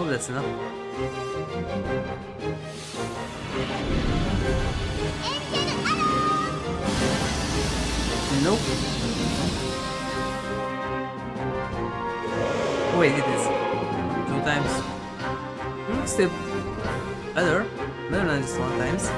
Speaker 1: Oh, that's enough. Nope. Wait, it is 2 times. Still better than just 1 times.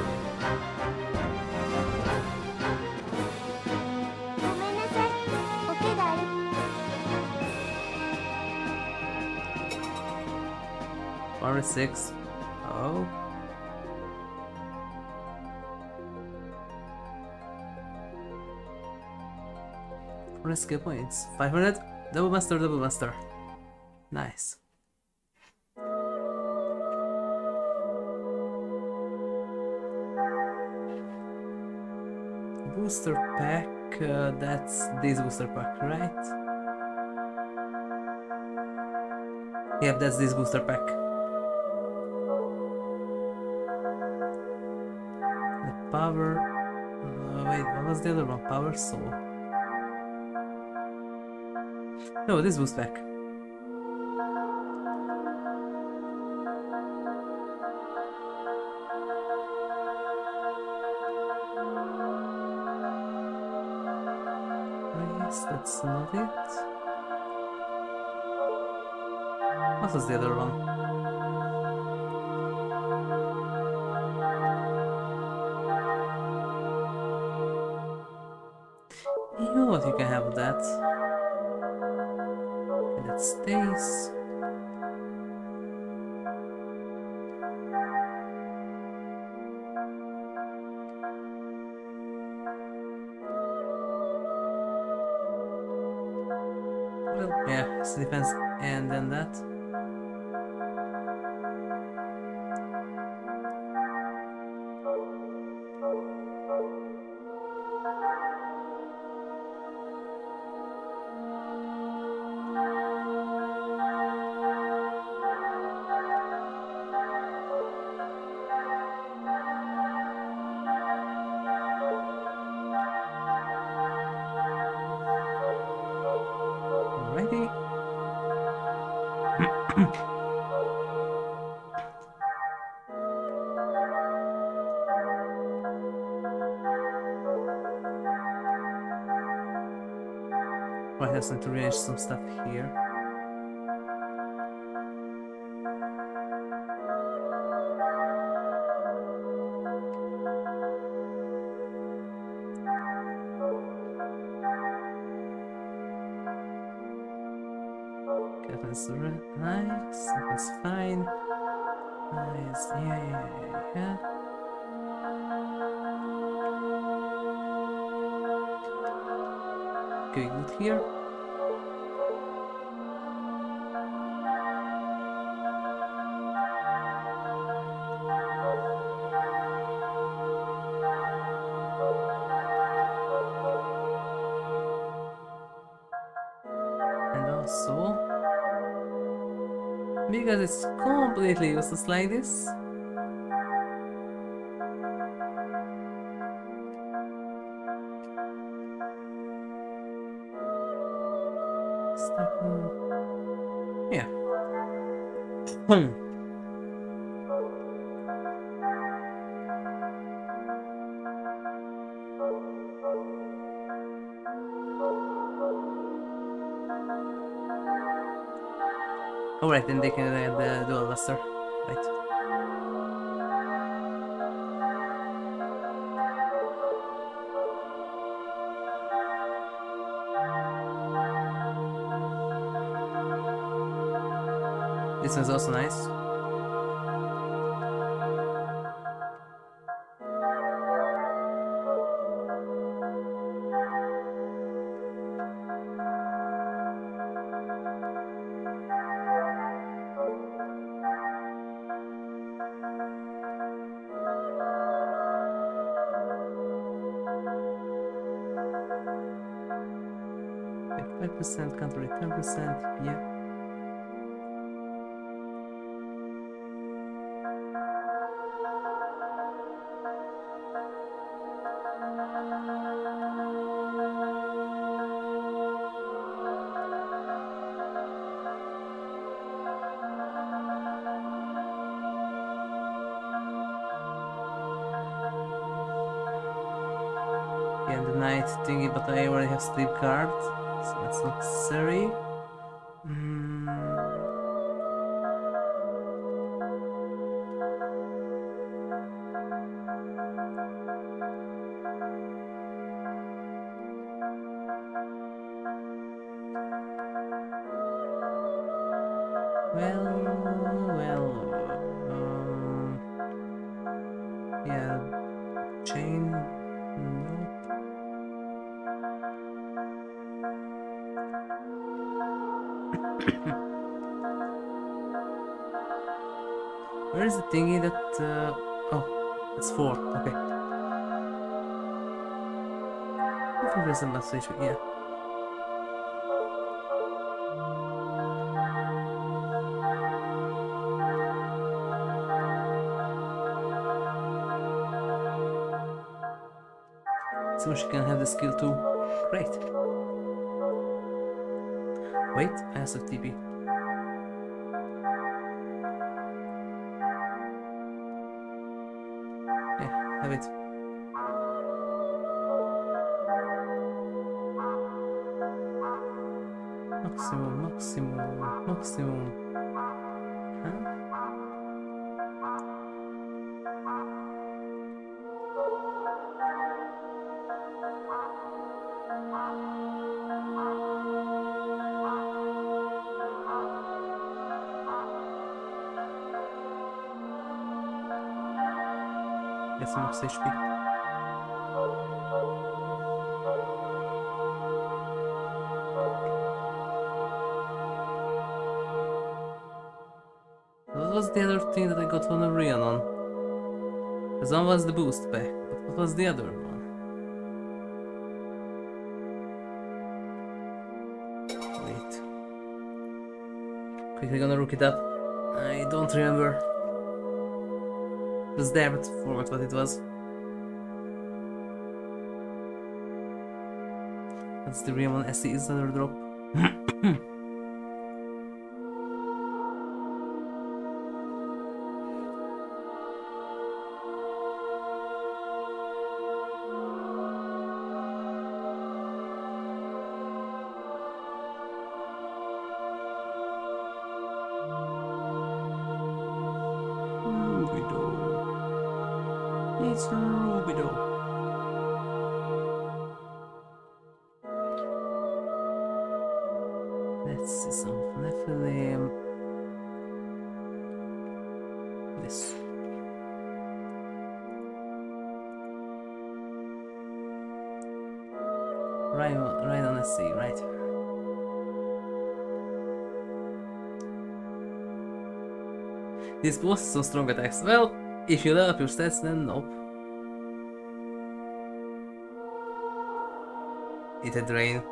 Speaker 1: Power 6. Oh. For skill points. 500. Double master, double master. Nice. Booster pack. That's this booster pack, right? Yep, that's this booster pack. The power. Wait, what was the other one? Power soul. No, this boost pack. Yes, that's not it. What was the other one? You know what, you can have that. Okay, that stays. Well, yeah, it's defense and then that. Alrighty. Might have to rearrange some stuff here. Okay, that's nice, that's fine. Nice, yeah. Okay, good here. And also, because it's completely useless like this, yeah. Alright, then they can add the dual luster. Right. This one's also nice. Like 5%, counter rate 10%, yeah. Yeah, and the night thingy, but I already have sleep card, so that's not necessary. Well, Where is the thingy that... oh, it's 4, okay. I think there's a message, yeah. So she can have the skill too. Great. Wait, I have some TP. Yeah, have it. Maximum. Huh? Get some max HP. What was the other thing that I got from the Rhiannon? Because one was the boost pack, but what was the other one? Wait. Quickly gonna look it up. I don't remember. It was there, but forgot what it was. That's the Rhiannon SE is another drop. It's Albedo. Let's see some Nephilim. This. Right on the sea, right? This boss is so strong attacks. Well, if you level up your stats, then nope. It had rain.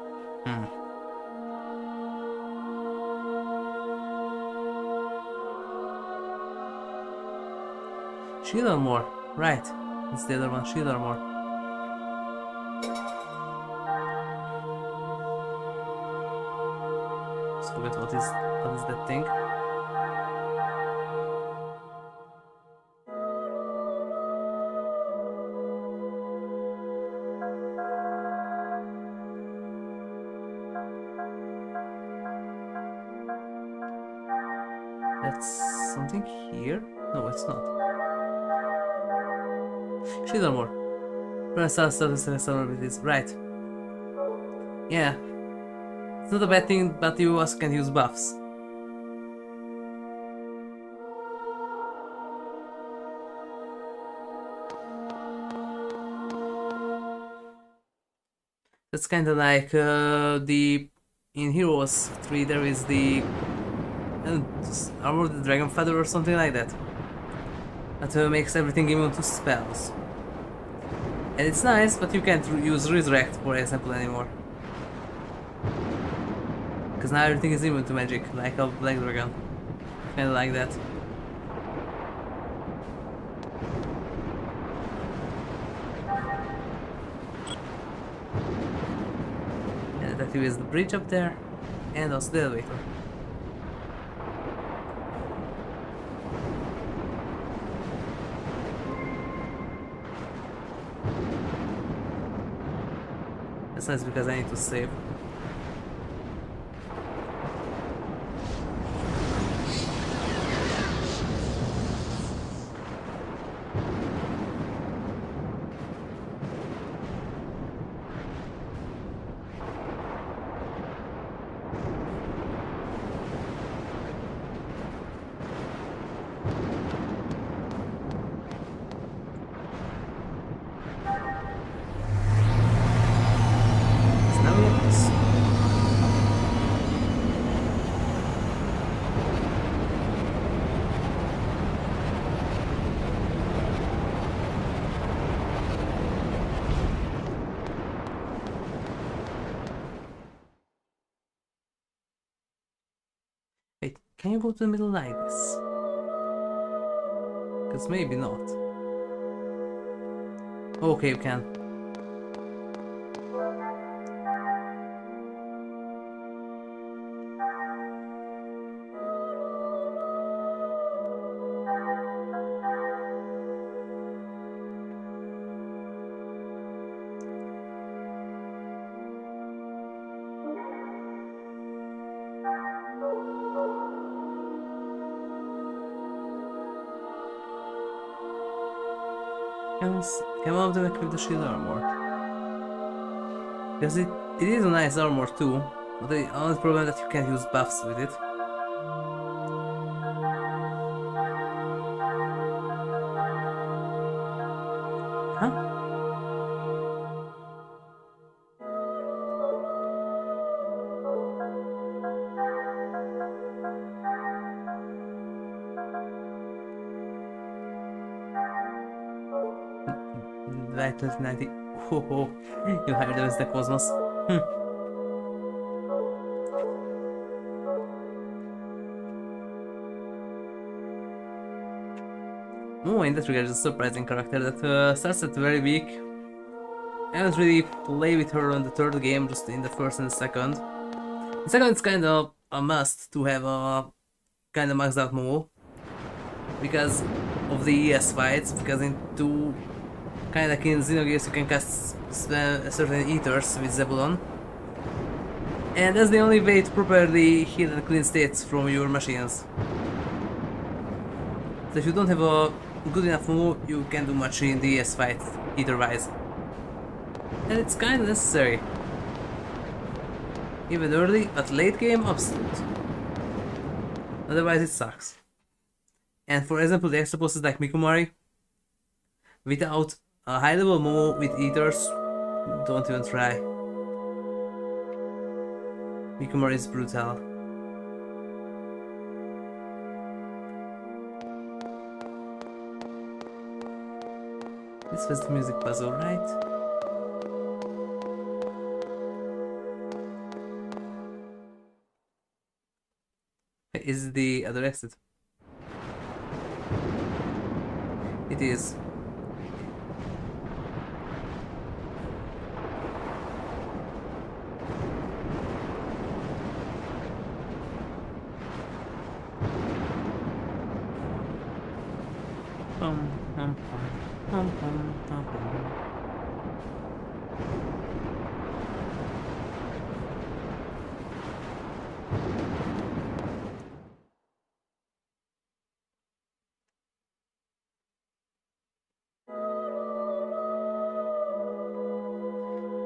Speaker 1: Shield armor. Right. It's the other one. Shield armor. Just forget what is that thing. That's something here? No, it's not. Shield armor. Press R status abilities. Right. Yeah. It's not a bad thing, but you also can use buffs. That's kind of like in Heroes 3 there is the Armor the Dragon Feather or something like that. That makes everything immune to spells. And it's nice, but you can't use Resurrect, for example, anymore. Because now everything is immune to magic, like a Black Dragon. Kinda like that. And that activates the bridge up there, and also the elevator. That's nice because I need to save. Now we have this. Wait, can you go to the middle like this? Because maybe not. Okay, you can. Can one of them equip the shield armor? Because it is a nice armor too, but the only problem is that you can't use buffs with it. Huh? Vitality 90. Oh, you higher than the Cosmos. Oh, in that regard, is a surprising character that starts at very weak. I haven't really played with her on the third game, just in the first and the second. The second it's kind of a must to have a kind of maxed out MOMO because of the ES fights, because in two kind of like in Xenogears you can cast certain eaters with Zebulon, and that's the only way to properly heal and clean states from your machines. So if you don't have a good enough MOMO, you can't do much in the ES fight either wise, and it's kind of necessary. Even early, but late game, absolute. Otherwise it sucks. And for example, the extra bosses like Mikumari, without a high level MOMO with eaters, don't even try. Mikumari is brutal. This was the music puzzle, right? Is the other exit? It is.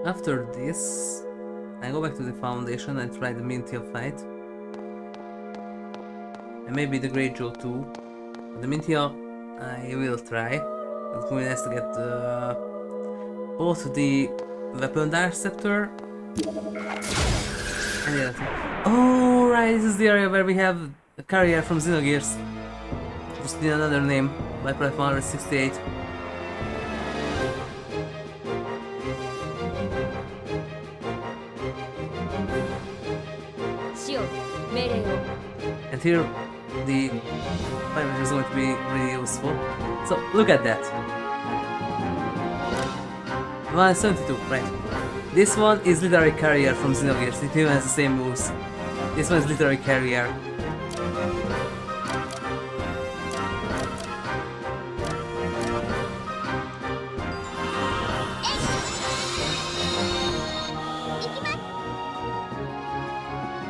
Speaker 1: After this, I go back to the foundation and try the Mintiel fight. And maybe the Great Joe too. But the Mintiel I will try. It's going nice to get both the Weapon Dark Scepter and the other thing. Oh right, this is the area where we have a carrier from Xenogears. Just need another name, by Prep 168. And here the pirate is going to be really useful. So look at that. 172, right. This one is literary carrier from Xenogears, it even has the same moves. This one is literary carrier.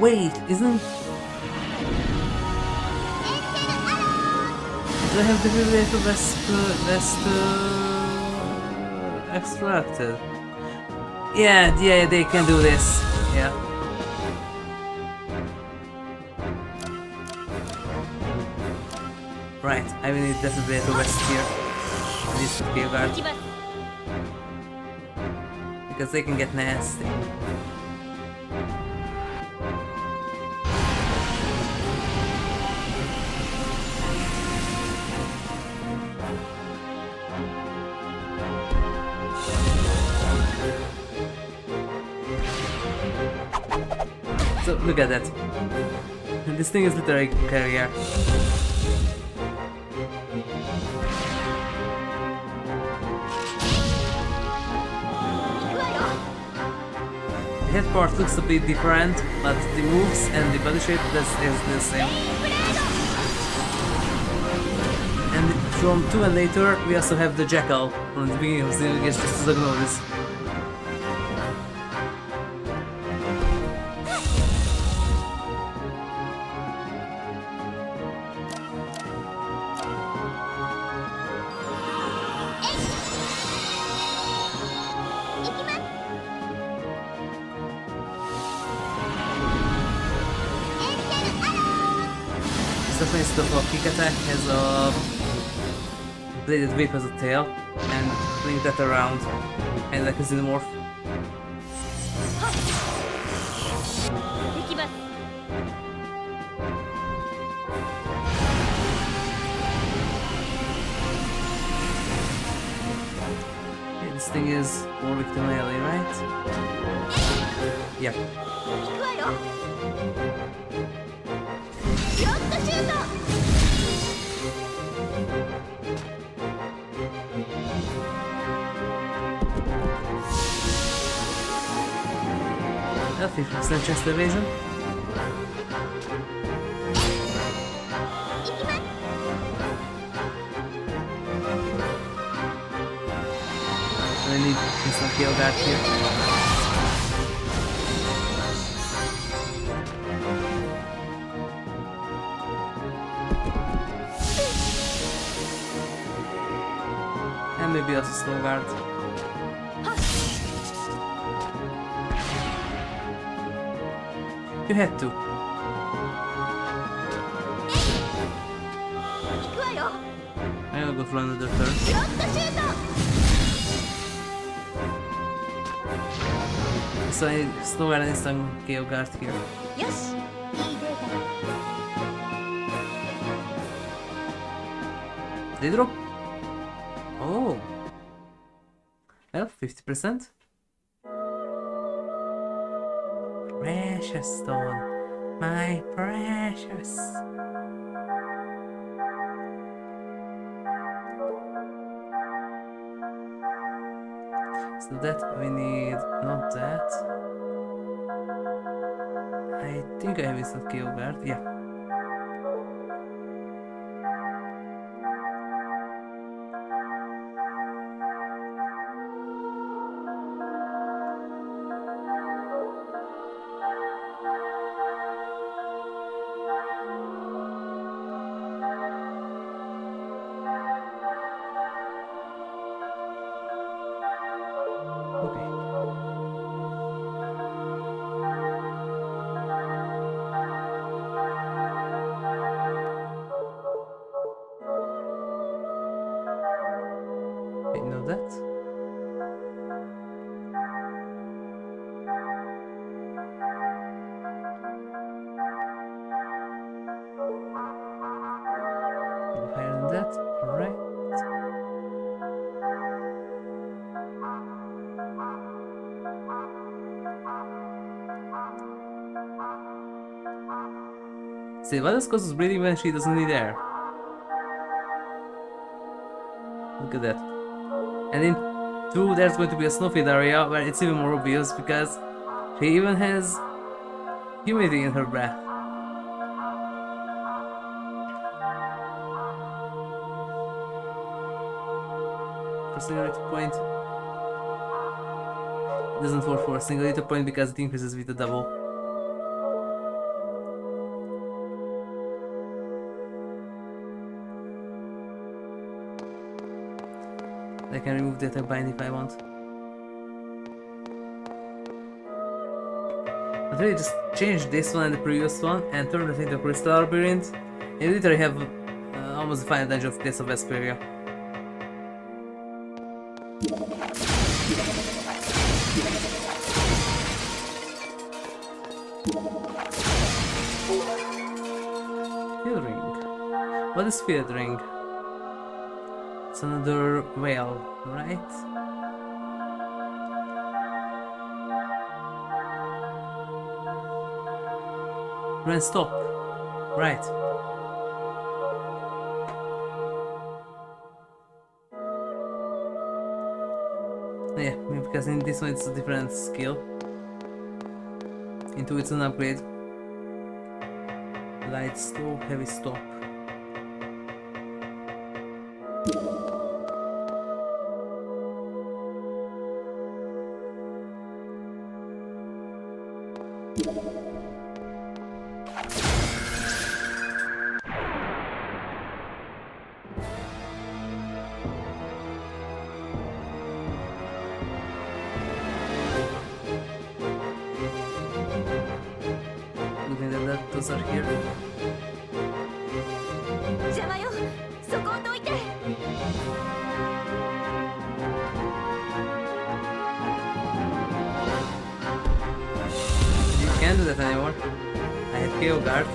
Speaker 1: Wait, isn't... Do I have the ability to extracted? Yeah, they can do this. Yeah. Right, I will need definitely to rest here. And this should be a guard. Because they can get nasty. So look at that. And this thing is literally a carrier. The head part looks a bit different, but the moves and the body shape is the same. And from 2 and later, we also have the Jackal from the beginning of Xenosaga just as a Gnosis. Instead of a kick attack, has a bladed whip as a tail, and fling that around, and like a xenomorph.
Speaker 2: できます
Speaker 1: Okay, this thing is more weak to melee, right? Yeah.
Speaker 2: 行くわよヨットシュート
Speaker 1: 50% chest evasion. I need instant kill guard here. And maybe also slow guard. You had to.
Speaker 2: 行くわよ
Speaker 1: I'll go for another turn.
Speaker 2: ヨットシュート
Speaker 1: So I slow guard and instant KO guard here.
Speaker 2: よしいいデータだ
Speaker 1: They drop. Oh. Well, 50%. Precious stone, my precious. So that we need, not that. I think I have instant KO guard, yeah. Okay. I know that. Higher than that, alright. See, why does Gnosis breathing when she doesn't need air? Look at that. And in 2 there's going to be a snowfield area where it's even more obvious because she even has humidity in her breath. For singularity point. It doesn't work for a singularity point because it increases with the double. I can remove the attack bind if I want. But really just change this one and the previous one and turn it into a crystal labyrinth. And you literally have almost the final dungeon of Place of Vesperia. Field ring. What is field ring? It's another whale, right? Ren, stop. Right. Yeah, because in this one it's a different skill. Into it's an upgrade. Light slow, heavy stop. Looking at that, those are here.
Speaker 2: 邪魔よ、そこをどいて。
Speaker 1: You can't do that anymore. I had KO guard.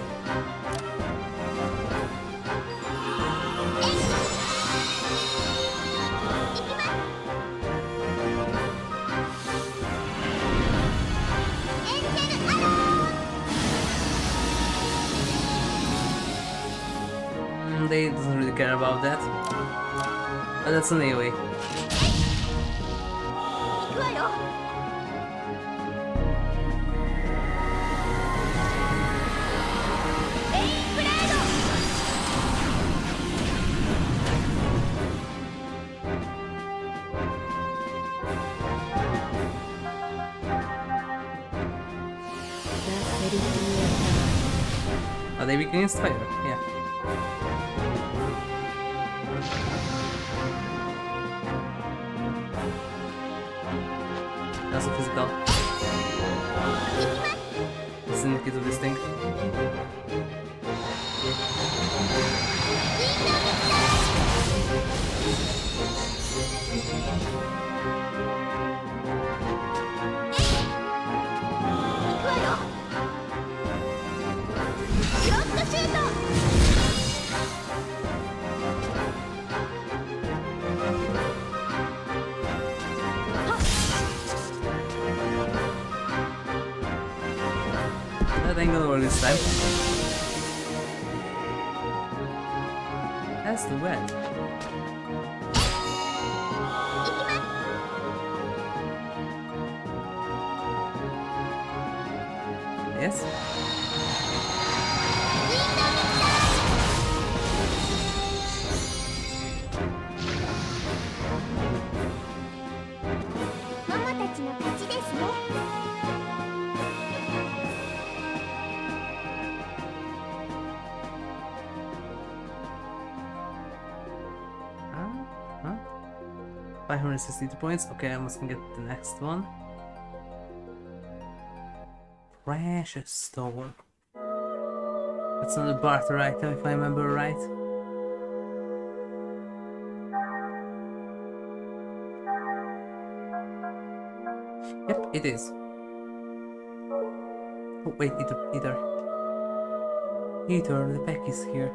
Speaker 1: They doesn't really care about that. But that's an AoE.
Speaker 2: 行くわよ。
Speaker 1: Are they weak against fire? Yeah. That's a physical. Listen to this thing. That ain't gonna work this time. That's the wet. Yes? Huh? 562 points. Okay, I must get the next one. Precious stone. That's not a barter item if I remember right. Yep, it is. Oh wait, either. The pack is here.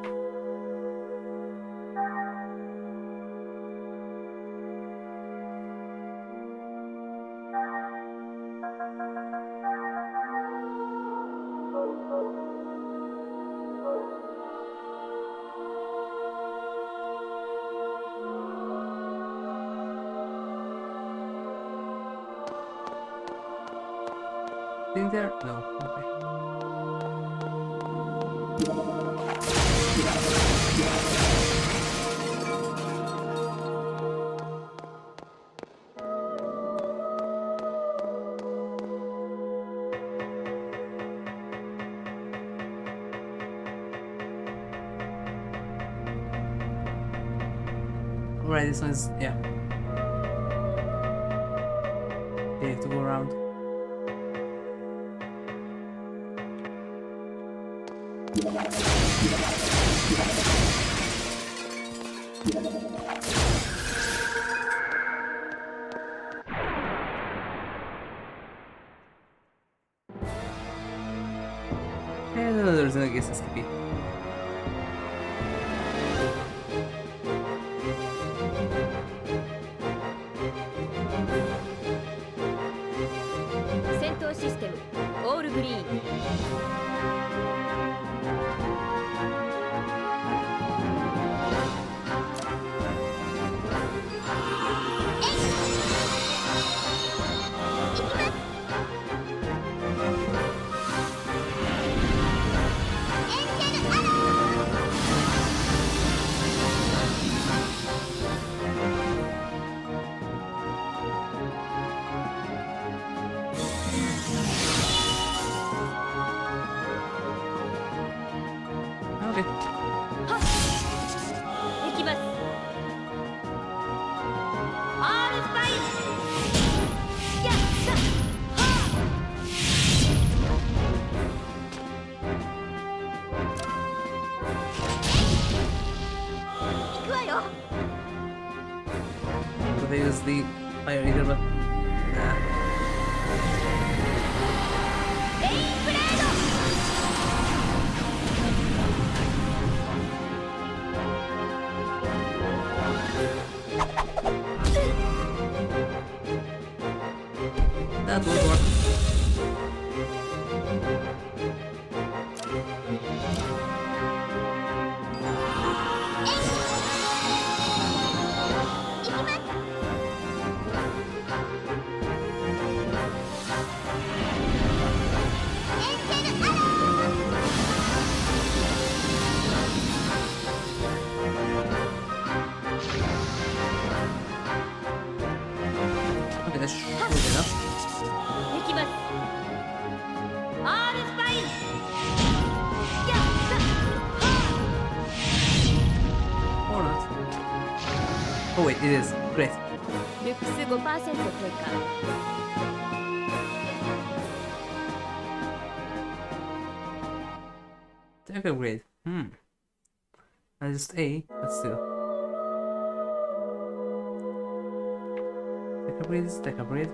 Speaker 1: In there? No. Okay. Alright, this one's yeah. You have to go around. And another Xenosaga SKP.
Speaker 2: System all green.
Speaker 1: the fire either, but nah. That won't work. Okay, that should be enough.
Speaker 2: できます R スパインやっ
Speaker 1: Or not. Oh wait, it is. Great.
Speaker 2: ルックス 5% 低下
Speaker 1: Tech upgrade. And just A, but still. Tech upgrade is tech upgrade.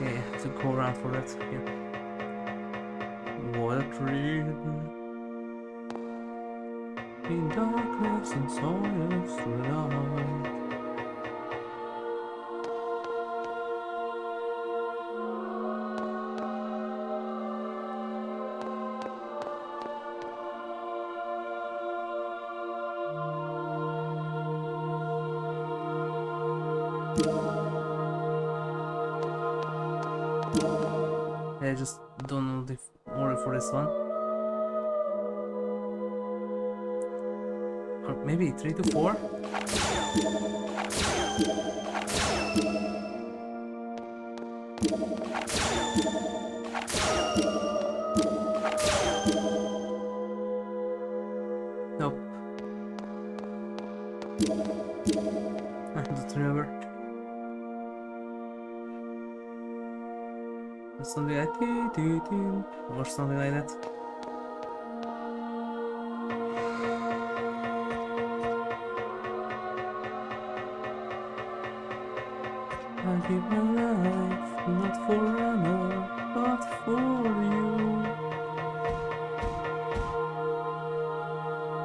Speaker 1: Yeah, to go around for that. Here. What a dream. In darkness and silence through the night. I just don't know the order for this one. Or maybe 3 to 4? Nope. I don't remember. Something like or something like that. I give my life not for honor, but for you.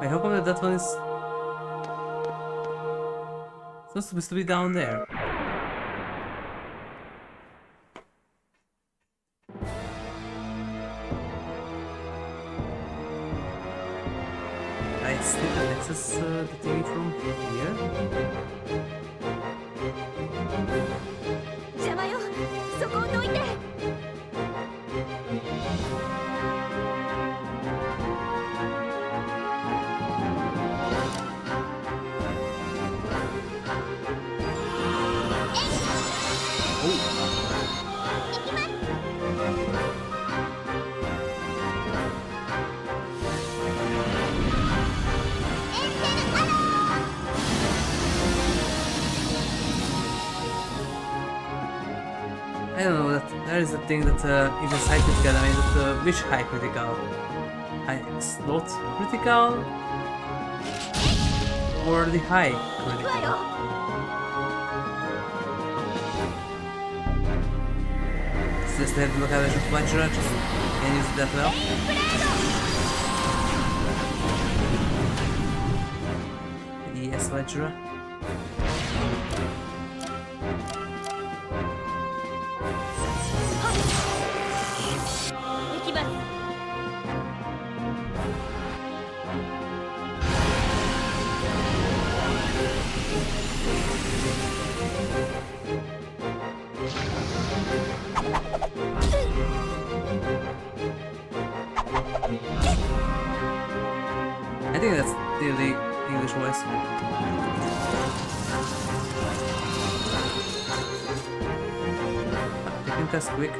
Speaker 1: Wait, how come that one is it's not supposed to be down there? I still can access the thing from here.
Speaker 2: 邪魔よそこをどいて
Speaker 1: I don't know, that there is a thing that even high critical, I mean, that, which high critical? High slot critical? Or the high
Speaker 2: 行くわ
Speaker 1: critical?
Speaker 2: よ
Speaker 1: It's just have to look at it with wentured, just can use that well. Yes, wentured.
Speaker 2: できます
Speaker 1: I think that's the English voice. They can cast quick.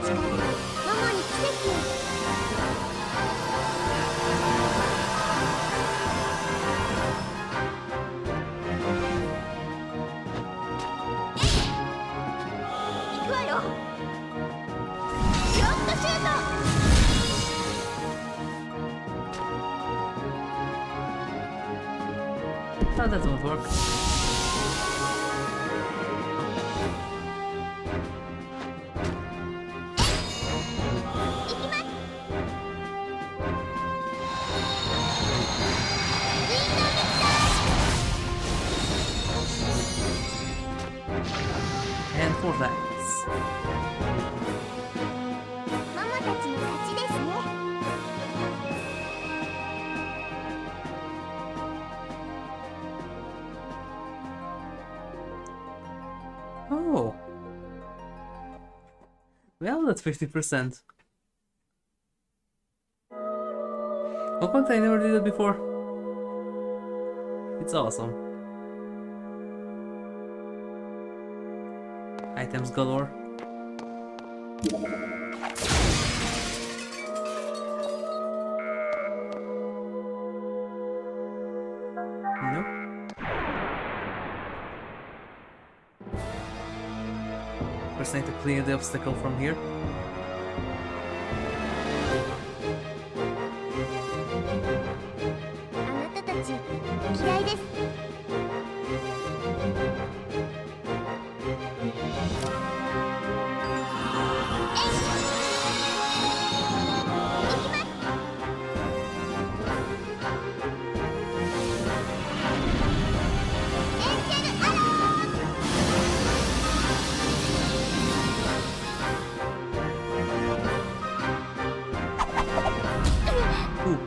Speaker 2: 力モモに奇跡を。行くわよ。ロットシュート。
Speaker 1: Oh, that won't work.
Speaker 2: 行きます。
Speaker 1: And 4 flags.
Speaker 2: ママたちの勝ちですね。
Speaker 1: Oh. Well, that's 50%. How come I never did it before? It's awesome. Items galore. Nope. First, I need to clear the obstacle from here. Ooh.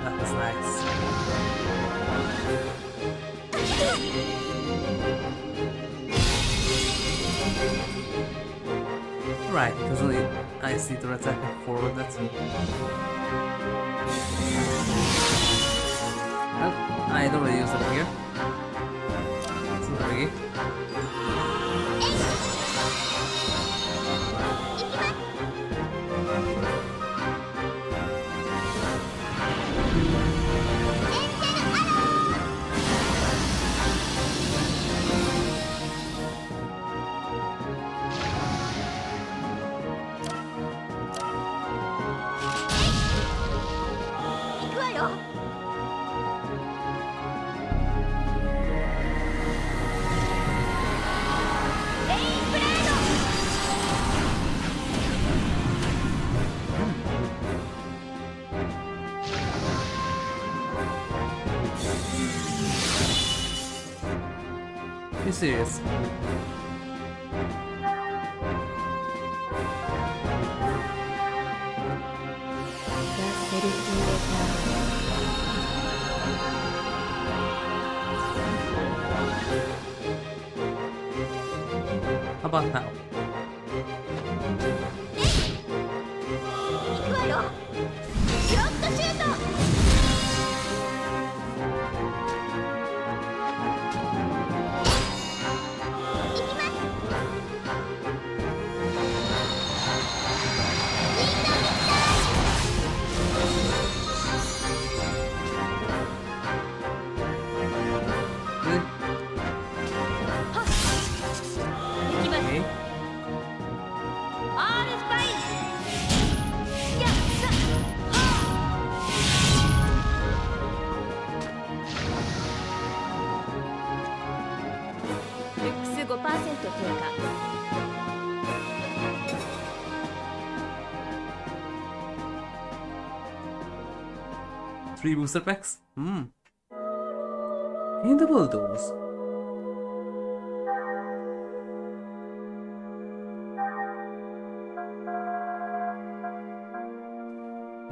Speaker 1: That was nice. Right, because only I see to attack forward. That's I don't really use it here. It's not tricky. Be serious. How about now? Okay. 3 booster packs? Hmm. Can you double those?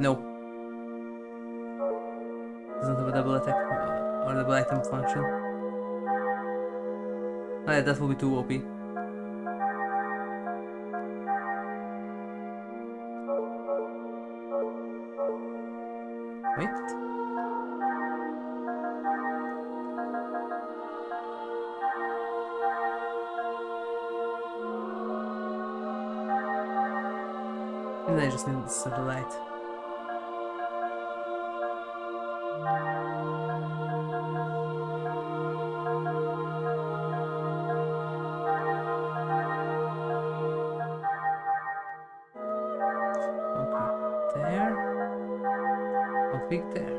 Speaker 1: No. Doesn't have a double attack or double item function. Oh yeah, that will be too OP. Wait. And I just need the satellite. Okay, there. One click there.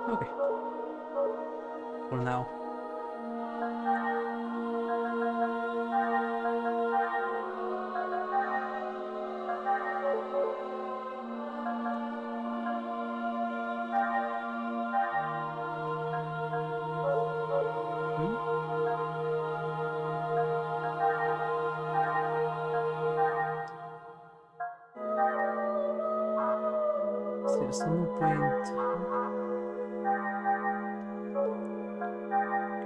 Speaker 1: Okay. For now. So there's no point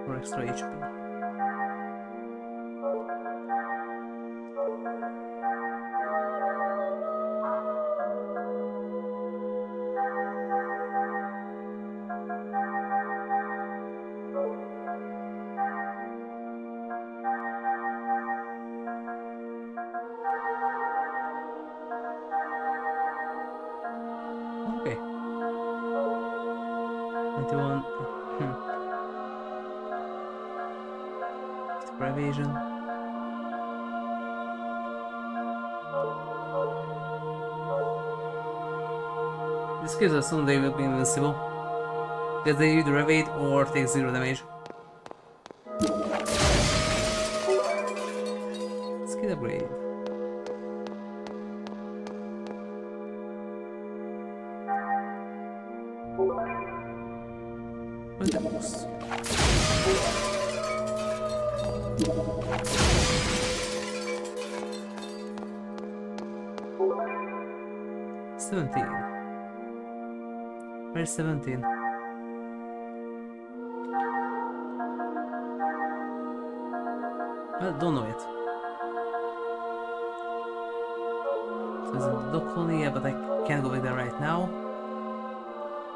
Speaker 1: for extra HP. Okay. 21. For evasion. This gives us soon they will be invincible. Because they either evade or take 0 damage. Skill upgrade. What's the boost? Where's 17? Well, don't know yet. So it's in the dock only, yeah, but I can't go back there right now.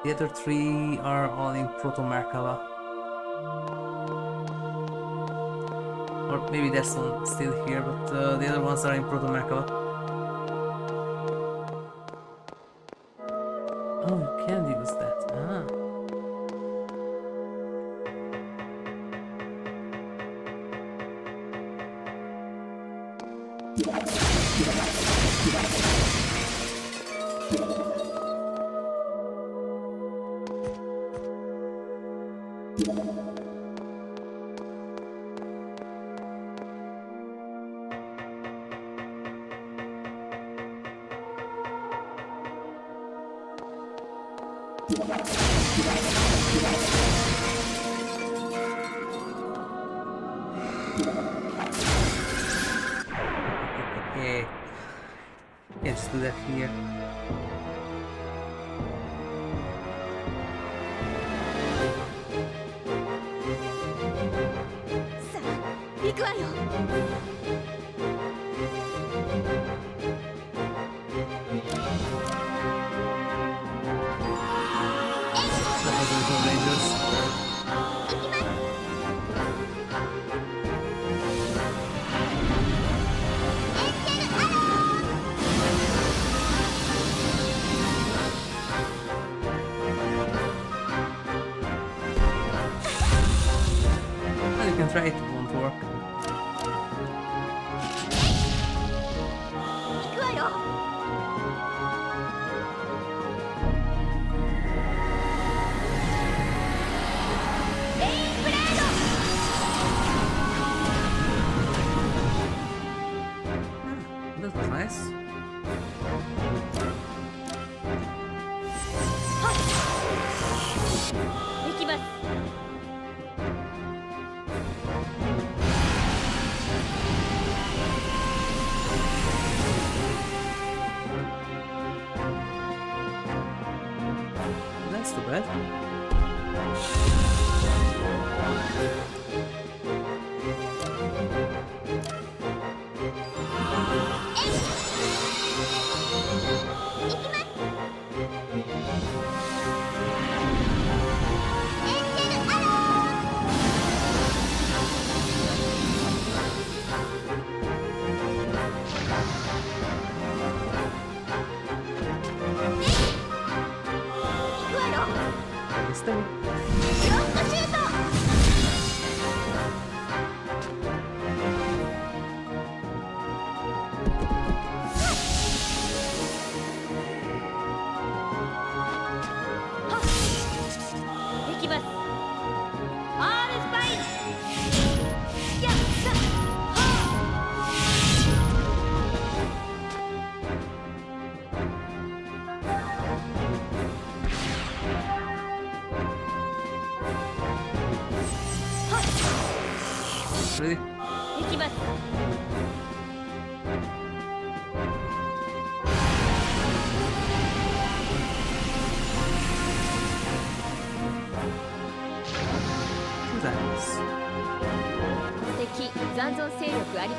Speaker 1: The other 3 are all in Proto Markava. Or maybe there's one still here, but the other ones are in Proto Markava. Oh, you can use that. Ah. Okay. Yeah, just do that here. That was a little dangerous. Well, you can try it, it won't work. Really?
Speaker 2: 行きます
Speaker 1: Who's that?
Speaker 2: 敵残存勢力あり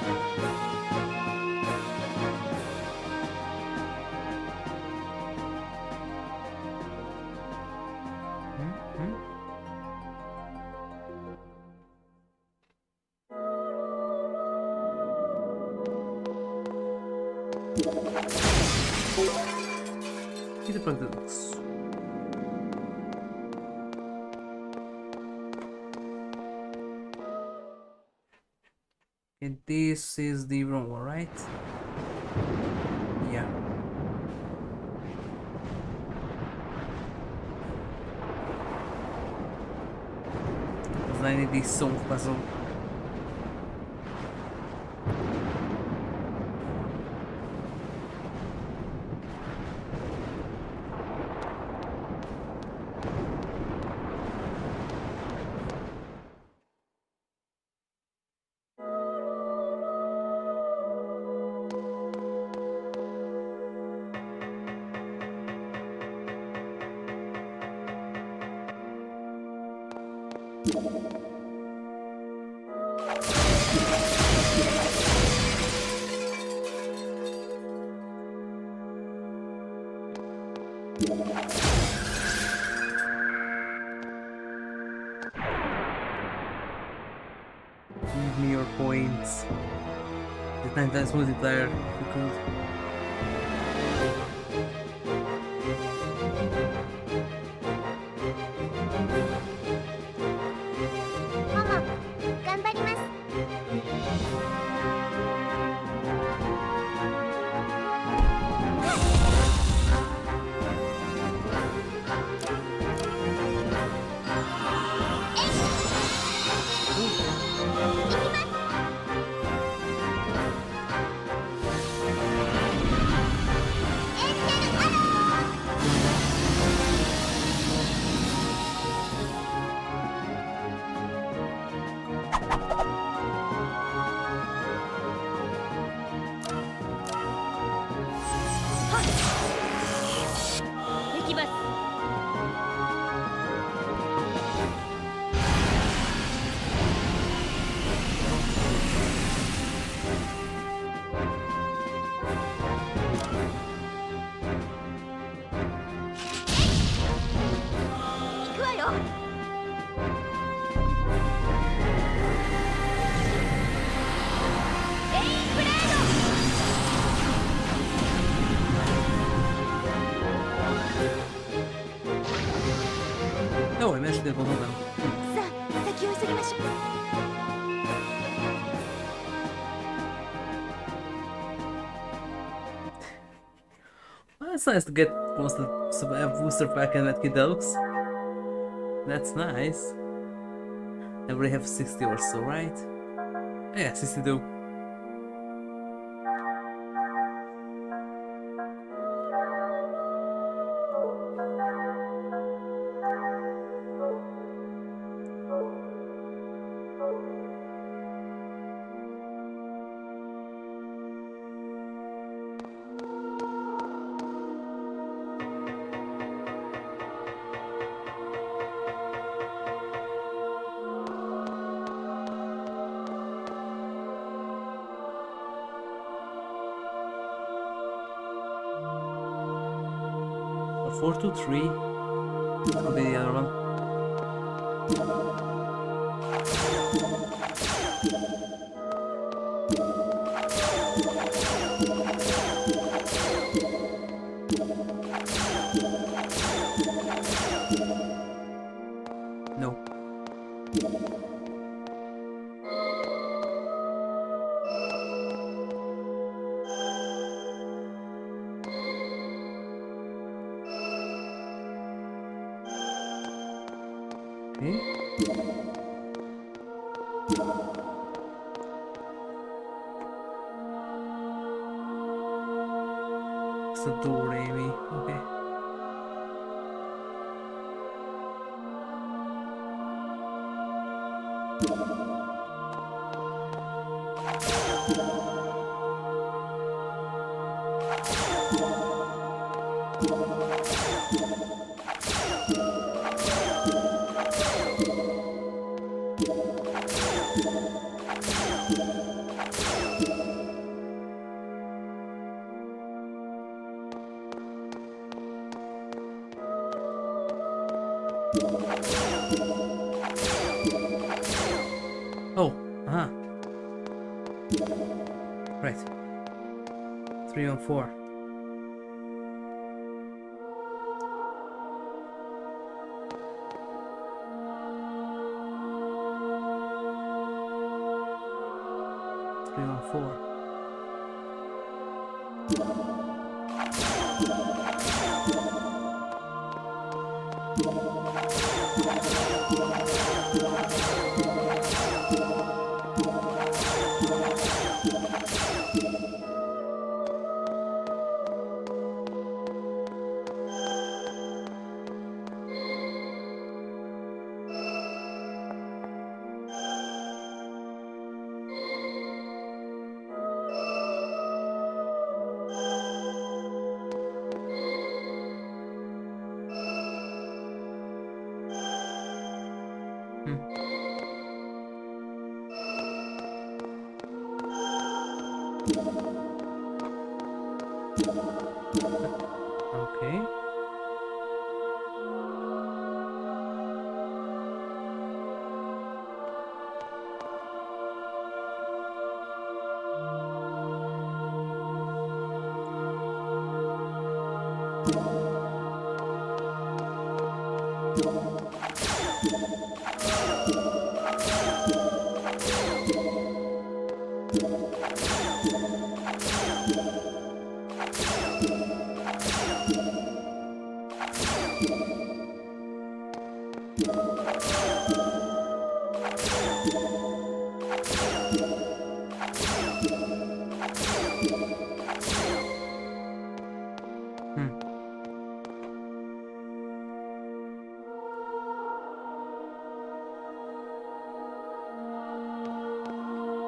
Speaker 1: Peter Products. Okay, this is the wrong one, right? Yeah. Because I need the song puzzle. Give me your points. The 9 times multiplier, if you could.
Speaker 2: MOMO 頑張ります 行きます 行くわよ レインブレード
Speaker 1: Oh, I mentioned it, both of them.
Speaker 2: さあ先を急ぎましょう
Speaker 1: Well, it's nice to get most of the booster pack and Medkit Deluxe. That's nice. I already have 60 or so, right? Yeah, 62. A 423. Could be the other one. No. Okay. It's a door, Amy. Okay. Oh, right. 3 on 4. Three on 4. Okay.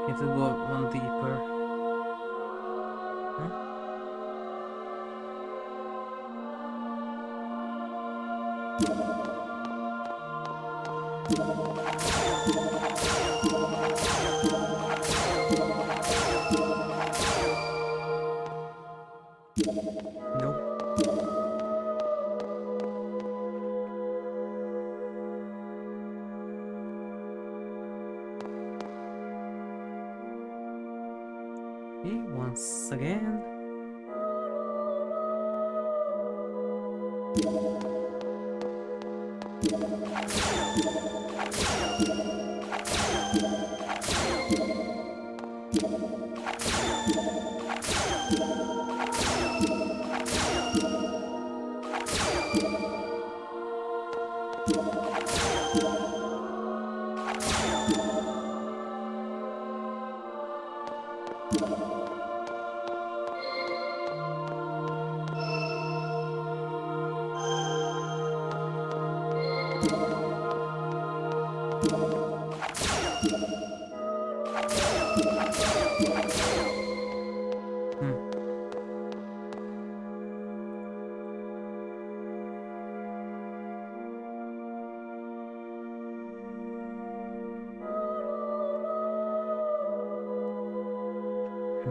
Speaker 1: You have to go one deeper. Huh? Nope. Okay, once again.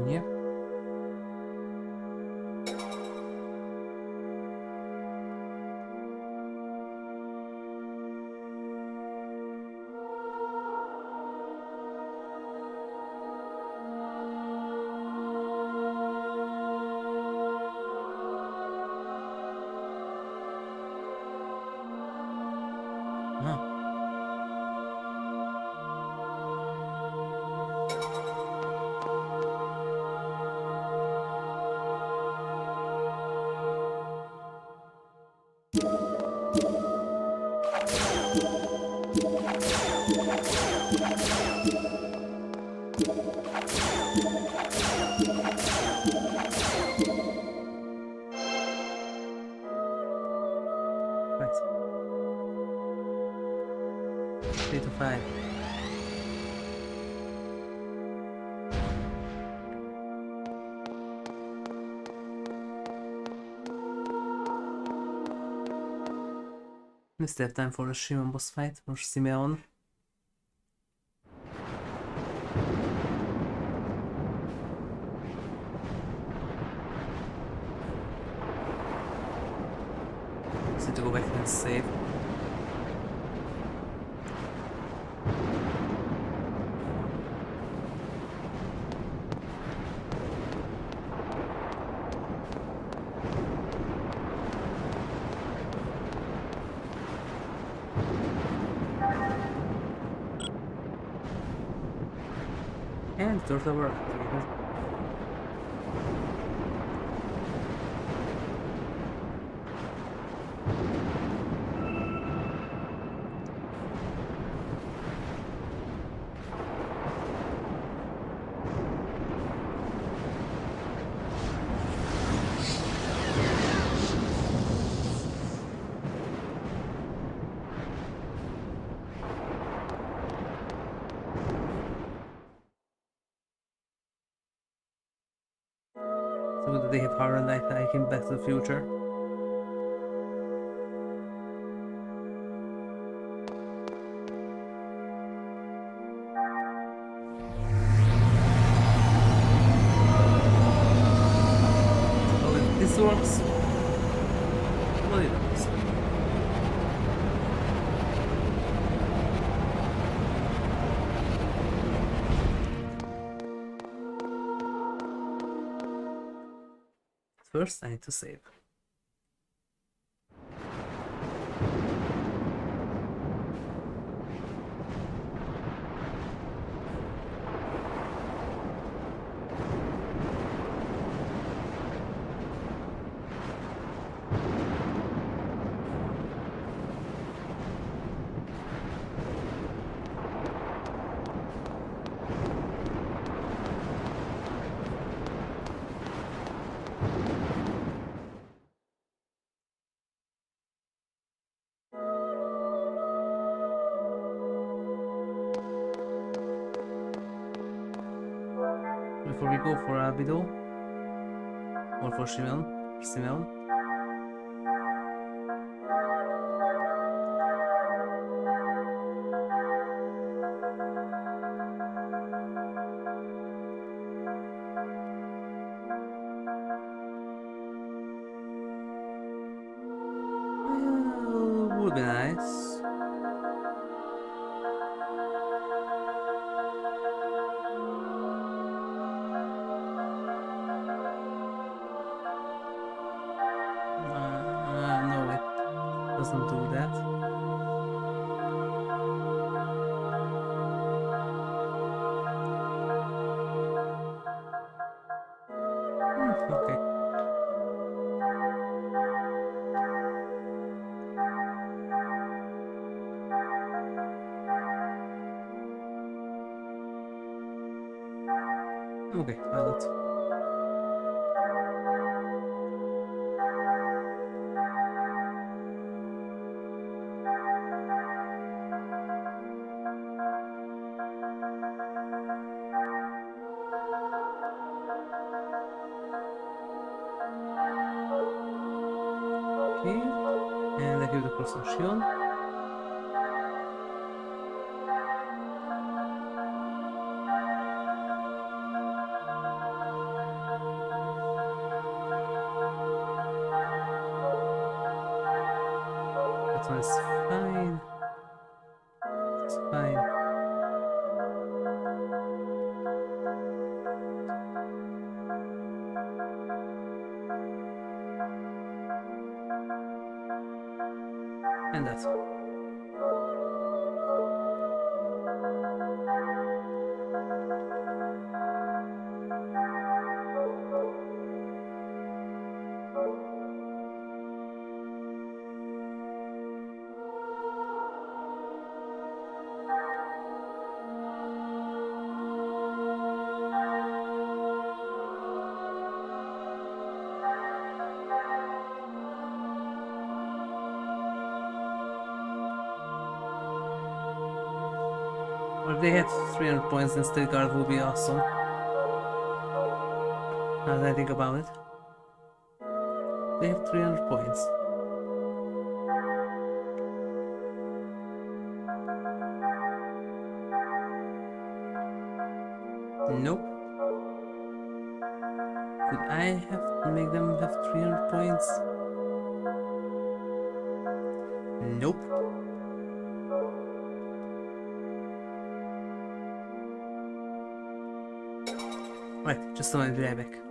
Speaker 1: Yep. Oh. Right. 3 to 5. We still have time for a Shion boss fight, or Simeon. Just need to go back and save. And the tower activated. So good that they have power and I came back to the future. So if this works, well, it works. First, I need to save. Before we go for Albedo, or for Simeon. Would be nice. No, it doesn't do that. Okay. Okay, pilot. Okay, and I give the cross on Shion. That one is fine. It's fine. And that's all. Or if they had 300 points, then State Guard would be awesome. Now that I think about it. They have 300 points. Nope. Could I have to make them have 300 points? Nope. Right, just a minute, be right back.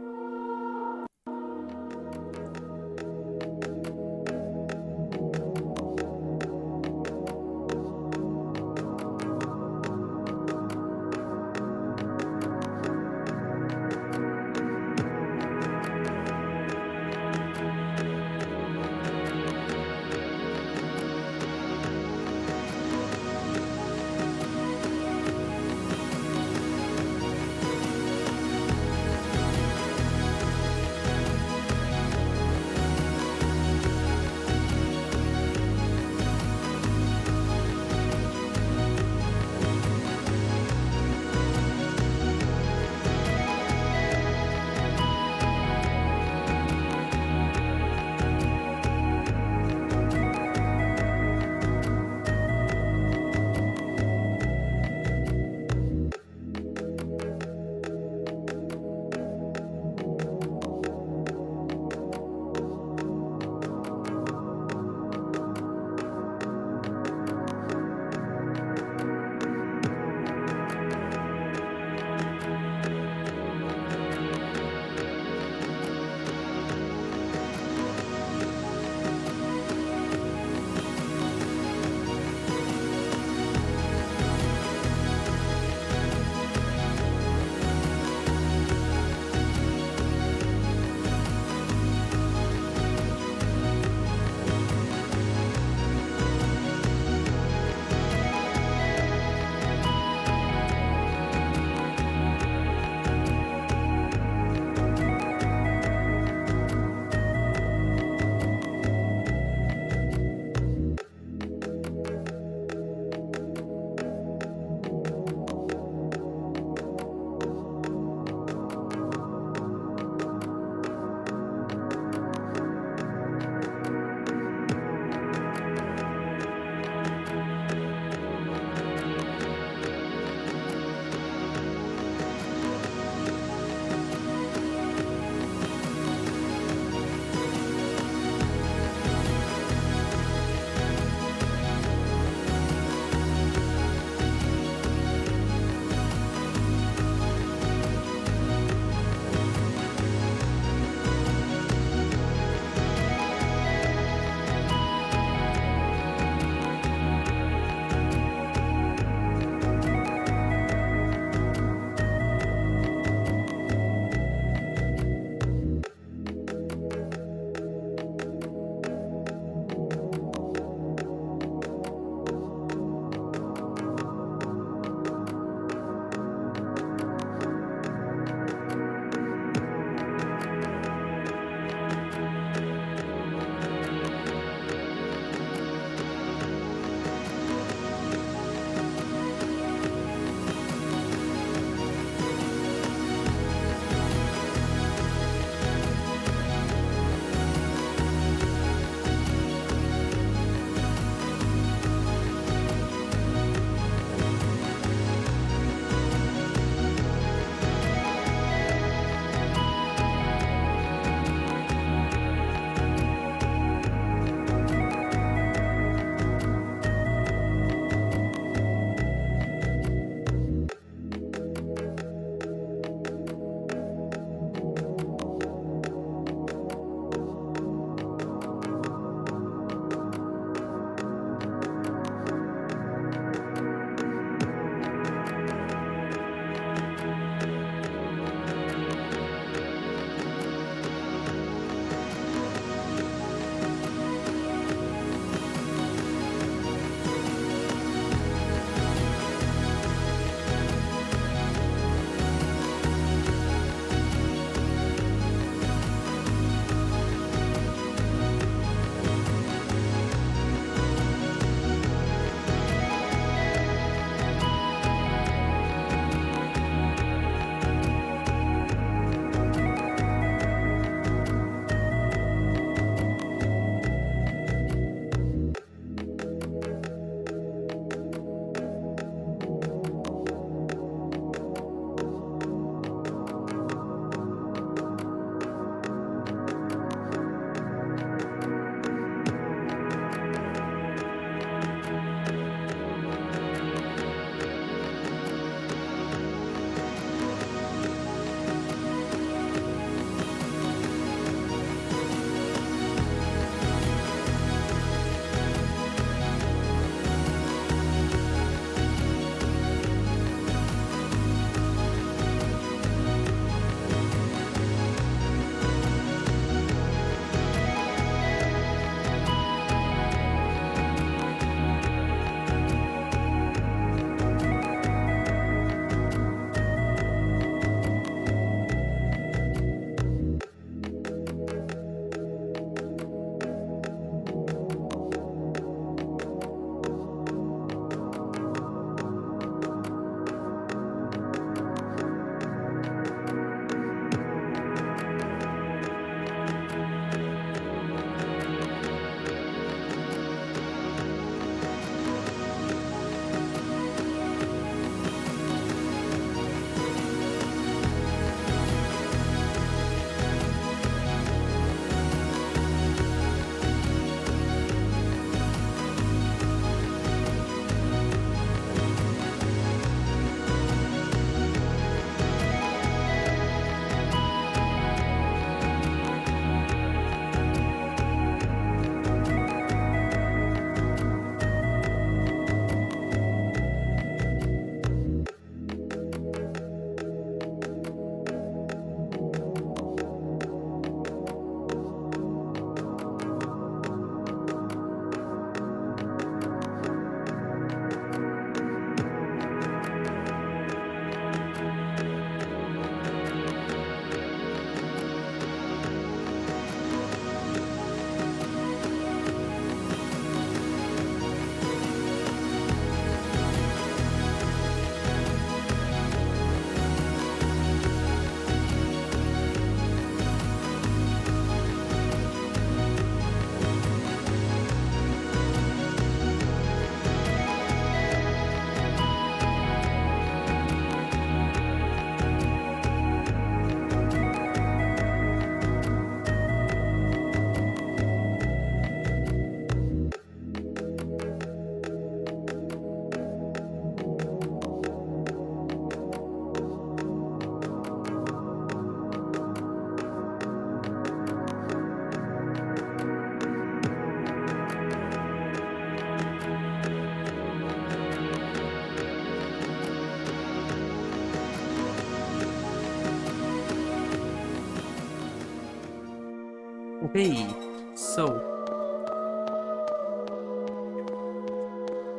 Speaker 1: Okay, so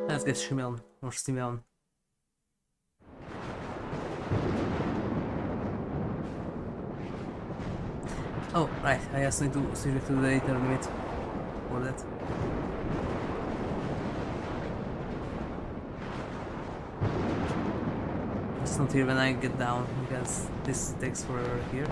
Speaker 1: let's get Shion or Simeon. Oh, right, I just need to switch to the data limit for that. It's not here when I get down because this takes forever here.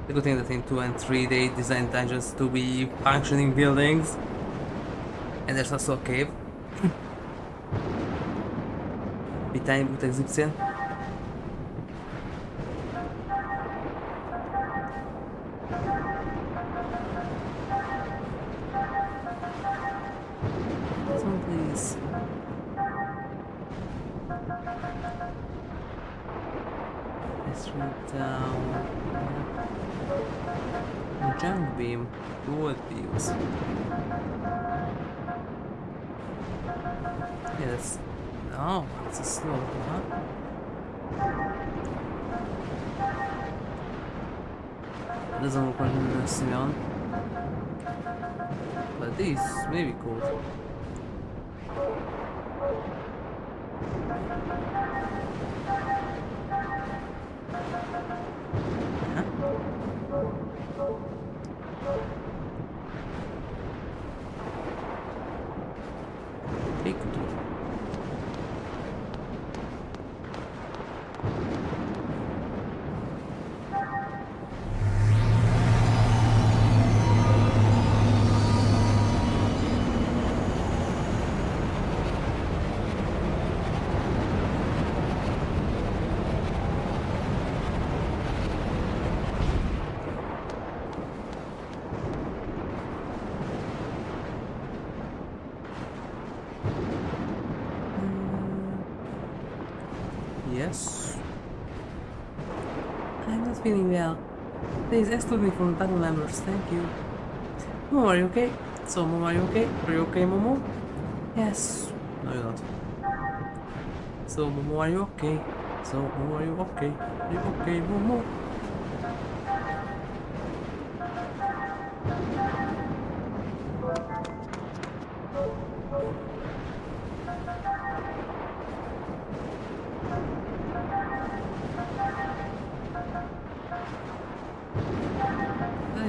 Speaker 1: The good thing that in 2 and 3 they designed dungeons to be functioning buildings. And there's also a cave. Питание будет экзекуция. Someone please. Let's read down. Junk beam. Wood views. Yeah, that's. Oh, it's a slope, huh? It doesn't look like a Simeon. But this may be cool. Big deal. Yes. I'm not feeling well. Please exclude me from battle members, thank you. Momo, are you okay? So, Momo, are you okay? Are you okay, Momo? Yes. No, you're not. So, Momo, are you okay? So, Momo, are you okay? Are you okay, Momo?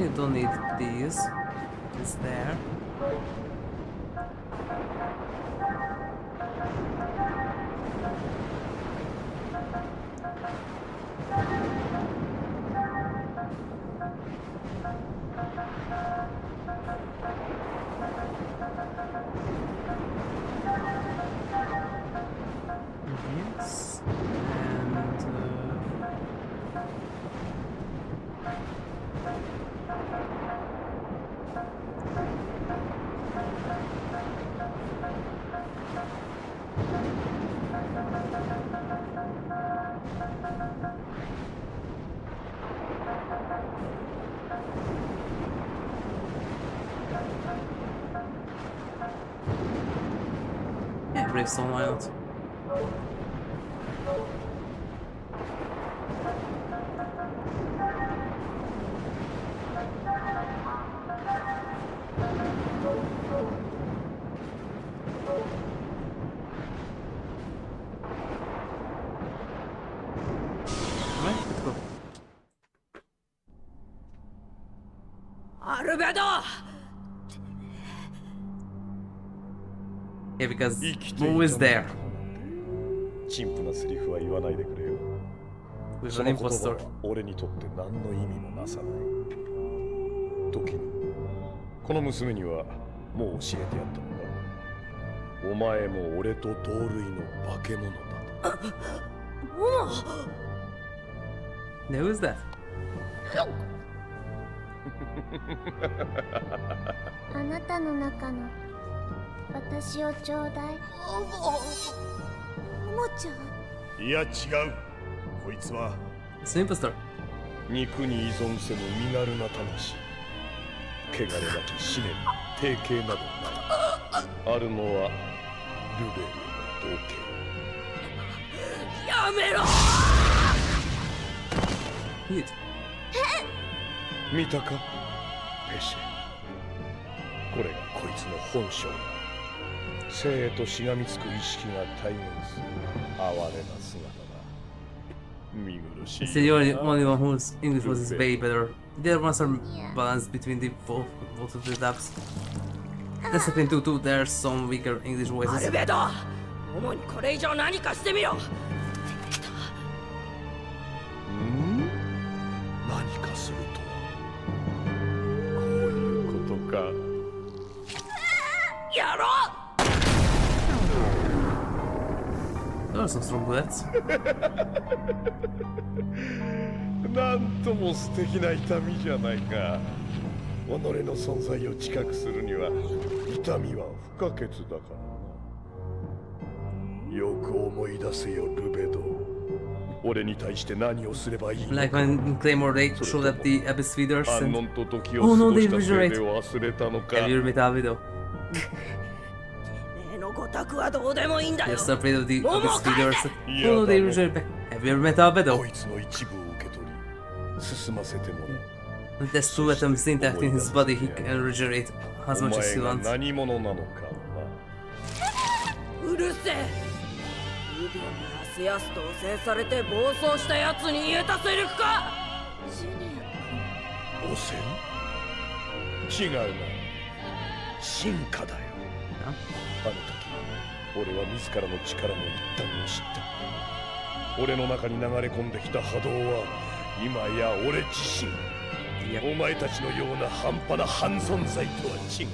Speaker 1: You don't need these. It's there. Yes. And yeah, Bravestone, why not? Right, let's go.
Speaker 2: Albedo!
Speaker 1: Yeah, because Momo is there
Speaker 4: 陳腐なセリフは言わないでくれよ。
Speaker 1: with
Speaker 4: そ
Speaker 1: an
Speaker 4: の言葉
Speaker 1: impostor.
Speaker 4: は俺にとって何の意味もなさない。時にこの娘にはもう教えてやったのか。お前も俺と同類の化け物だと。
Speaker 2: モモ
Speaker 1: Who is that?
Speaker 5: あなたの中の私をちょうだい。ももちゃん。
Speaker 4: いや違う。こいつは
Speaker 1: It's an impostor.
Speaker 4: 肉に依存せぬ身軽な魂。汚れなき思念、定型などない。あるのはルベルの道
Speaker 2: やめろ
Speaker 1: Hit.
Speaker 4: 形。見たかペシェ。これがこいつの本性。生へとしがみつく意識が体現する哀れな姿だ。見苦しい。
Speaker 1: It's the only one whose English was is way better. The other ones are balanced between the both of the dubs. Discipline 2 too, there's some weaker English
Speaker 2: ア
Speaker 1: voices.
Speaker 2: ルベド主にこれ以上何かしてみろ
Speaker 4: 何かするとはこういうことか。
Speaker 2: やろ
Speaker 1: There are some strong bullets.
Speaker 4: なんとも素敵な痛みじゃないか。己の存在を知覚するには痛みは不可欠だからな。よく思い出せよルベド。俺に対して何をすればいいのか。
Speaker 1: Like when in Claymore they showed up the Abyss feeders
Speaker 4: アン
Speaker 1: and
Speaker 4: ノンと時
Speaker 1: Oh
Speaker 4: を過
Speaker 1: no,
Speaker 4: ご
Speaker 1: they
Speaker 4: したせいで
Speaker 1: regenerate.
Speaker 4: 忘れたのか。
Speaker 1: Have you met Albedo?
Speaker 2: てめえのごたくはどうでもいいんだよ
Speaker 1: Yes, afraid of the Abyss
Speaker 2: Momo,
Speaker 1: feeders.
Speaker 4: Yeah,
Speaker 1: Oh no, they
Speaker 4: that
Speaker 1: regenerate back. Have you ever met Albedo?
Speaker 4: こいつの一部を受け取り進ませてもらう。
Speaker 1: With just two atoms intact in his body, he can regenerate as
Speaker 4: お
Speaker 1: much as
Speaker 4: 前
Speaker 1: he
Speaker 4: が
Speaker 1: wants.
Speaker 4: 何者なのか
Speaker 2: うるせえルビーにやすやすと汚染されて暴走したやつに言えたセリフか
Speaker 5: ジュニア
Speaker 4: な。汚染？違うな。進化だよ。あの時俺は自らの力の一端を知った。俺の中に流れ込んできた波動は今や俺自身。お前たちのような半端な半存在とは違う。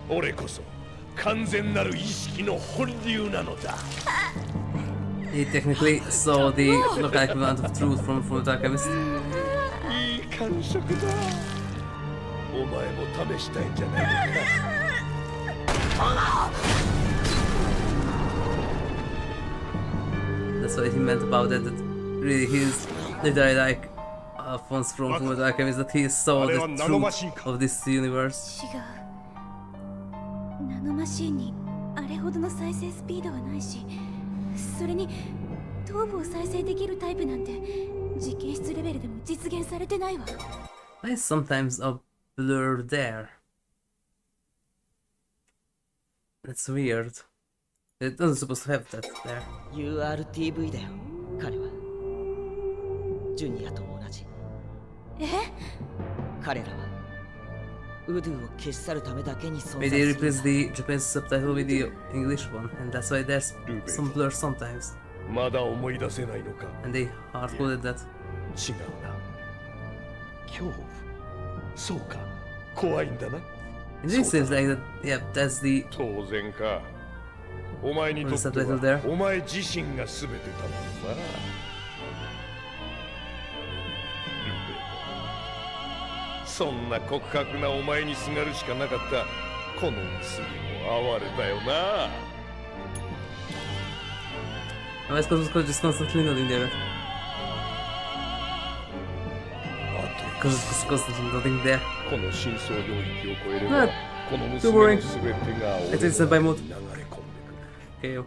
Speaker 4: 俺こそ完全なる意識の本流なのだ。
Speaker 1: He technically saw the local equivalent of truth from the Alchemist.
Speaker 4: いい感触だ。お前も試したいんじゃないのか。
Speaker 1: That's what he meant about it. That really he's literally like Alphonse from the Alchemist, that he saw the truth of this universe.
Speaker 5: 違う。ナノマシンにあれほどの再生スピードはないし、それに頭部を再生できるタイプなんて実験室レベルでも実現されてないわ。
Speaker 1: Why is sometimes a blur there? That's weird. It wasn't supposed to have that there.
Speaker 2: URTV だよ彼はジュニアと同じ
Speaker 5: え？
Speaker 2: 彼らはウドゥを消し去るためだけに存
Speaker 1: Maybe
Speaker 2: 在
Speaker 1: they
Speaker 2: する
Speaker 1: replace the Japanese subtitle with the English one, and that's why there's some blur sometimes.
Speaker 4: まだ思い出せないのか。
Speaker 1: And they hard-coded that.
Speaker 4: 違うな。恐怖。そうか。怖いんだな。
Speaker 1: It really seems like that, yeah, that's the
Speaker 4: 当然か。お前にとって
Speaker 1: What's the subtitle there?
Speaker 4: はお前自身が全てだもんな。ルベド。そんな酷薄なお前にすがるしかなかったこの娘も哀れだよな。
Speaker 1: I was just constantly nodding there.
Speaker 4: あ
Speaker 1: Because it's constantly nodding there.
Speaker 4: とこの真相領域を超えれ
Speaker 1: Ah,
Speaker 4: ばこの
Speaker 1: don't
Speaker 4: 娘
Speaker 1: worry.
Speaker 4: の全てが
Speaker 1: I
Speaker 4: 俺
Speaker 1: think it's by
Speaker 4: の
Speaker 1: mode.
Speaker 4: 中に流れ込んでくる。
Speaker 1: Okay, yo.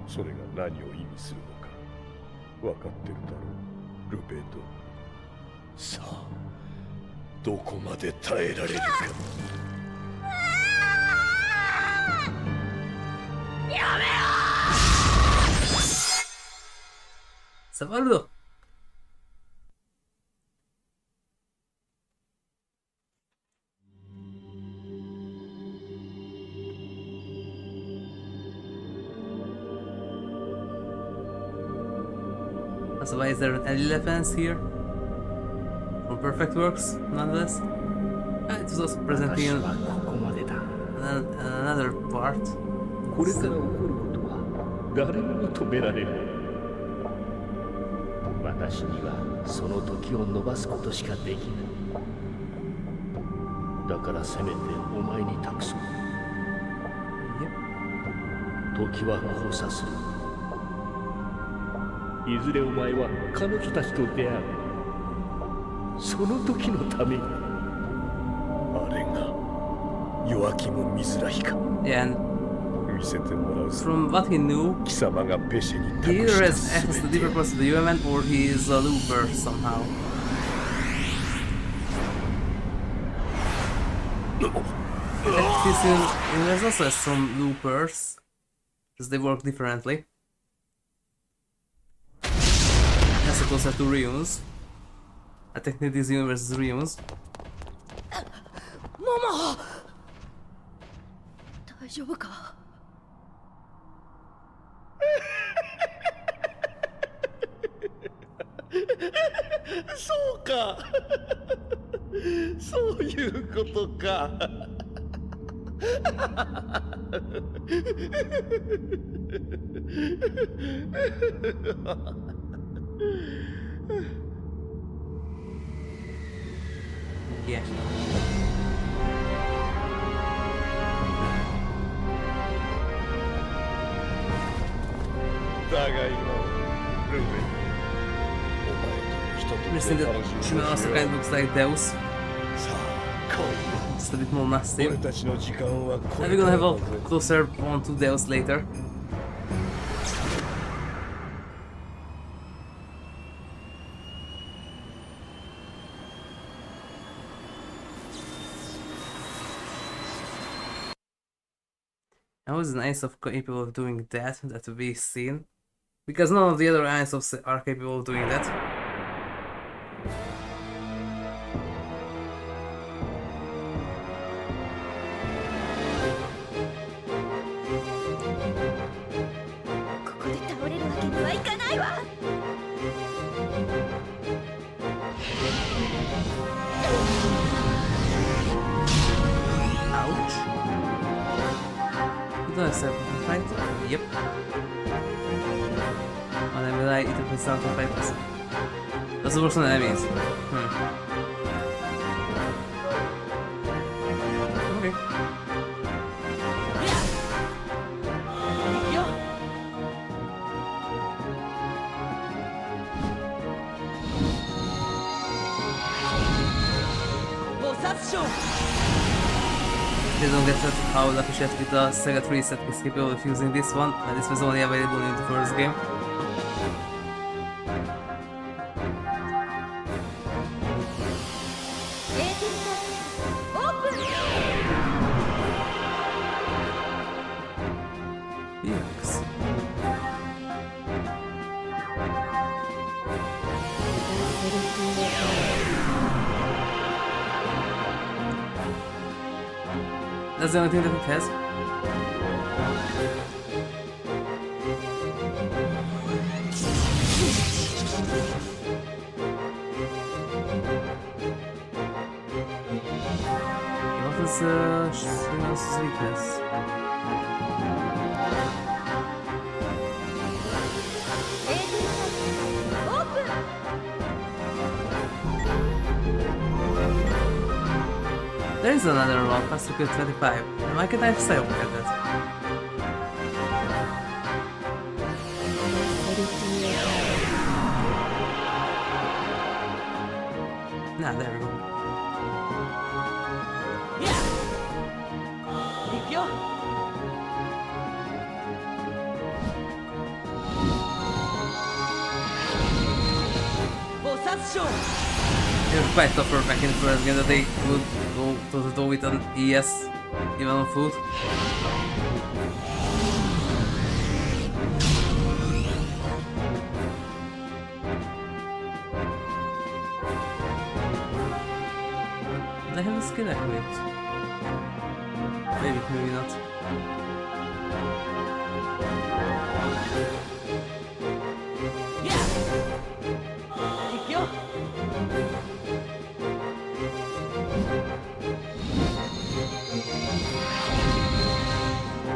Speaker 4: それが何を意味するのか分かってるだろう、ルベド。さあ、どこまで耐えられるか。
Speaker 1: Sabaldo! So why is there an elephant here? From Perfect Works, nonetheless. It was also present
Speaker 6: 私
Speaker 1: in
Speaker 6: はここまでだ。
Speaker 1: another part.
Speaker 6: これから起こることは誰にも止められない。私にはその時を延ばすことしかできない。だからせめてお前に託そう。時は交差する。いずれお前は彼女たちと出会う。その時のために。
Speaker 4: あれが弱きも見づらいか。
Speaker 1: Yeah, and
Speaker 4: 見せてもらうぞ。
Speaker 1: from what he knew,
Speaker 4: 貴様がペシェに
Speaker 1: he
Speaker 4: 託
Speaker 1: either
Speaker 4: した
Speaker 1: has access to
Speaker 4: 全て
Speaker 1: deeper parts of the UMN or he is a looper somehow. This universe also has some loopers, because they work differently. As opposed to reunions. I think this universe is reunions.
Speaker 2: モモ大丈夫か。
Speaker 4: そうかそういうことか
Speaker 1: Yeah.
Speaker 4: だが今ルベンお前との
Speaker 1: Interesting
Speaker 4: 人
Speaker 1: that
Speaker 4: との
Speaker 1: Shion also kind of looks like Deus,
Speaker 4: さあ来い
Speaker 1: just a bit more nasty.
Speaker 4: 俺たちの時間はこ
Speaker 1: And
Speaker 4: れ
Speaker 1: we're
Speaker 4: か
Speaker 1: gonna
Speaker 4: ら
Speaker 1: have
Speaker 4: だ
Speaker 1: a
Speaker 4: ぜ
Speaker 1: closer one to Deus later. How is an Ace of capable of doing that? That to be seen. Because none of the other Ace of are capable of doing that. Ouch. You don't accept the fight? Yep. And then will I eat up with sound effects? That's the worst one enemies. Okay.
Speaker 2: 菩薩将
Speaker 1: They don't get that how appreciate with the Sega 3 set is capable of using this one, and this was only available in the first game. Yikes. That's the only thing that it has. What is Shino's weakness? There is another one, faster kill 25. Why can't I say look at that? Nah, there we go.
Speaker 2: 行くよ 菩薩将
Speaker 1: It was quite tougher back in the first game that they would go to the door with an ES, even on foot. They have a skill equipped. Maybe, maybe not.
Speaker 2: Yeah. 行くよ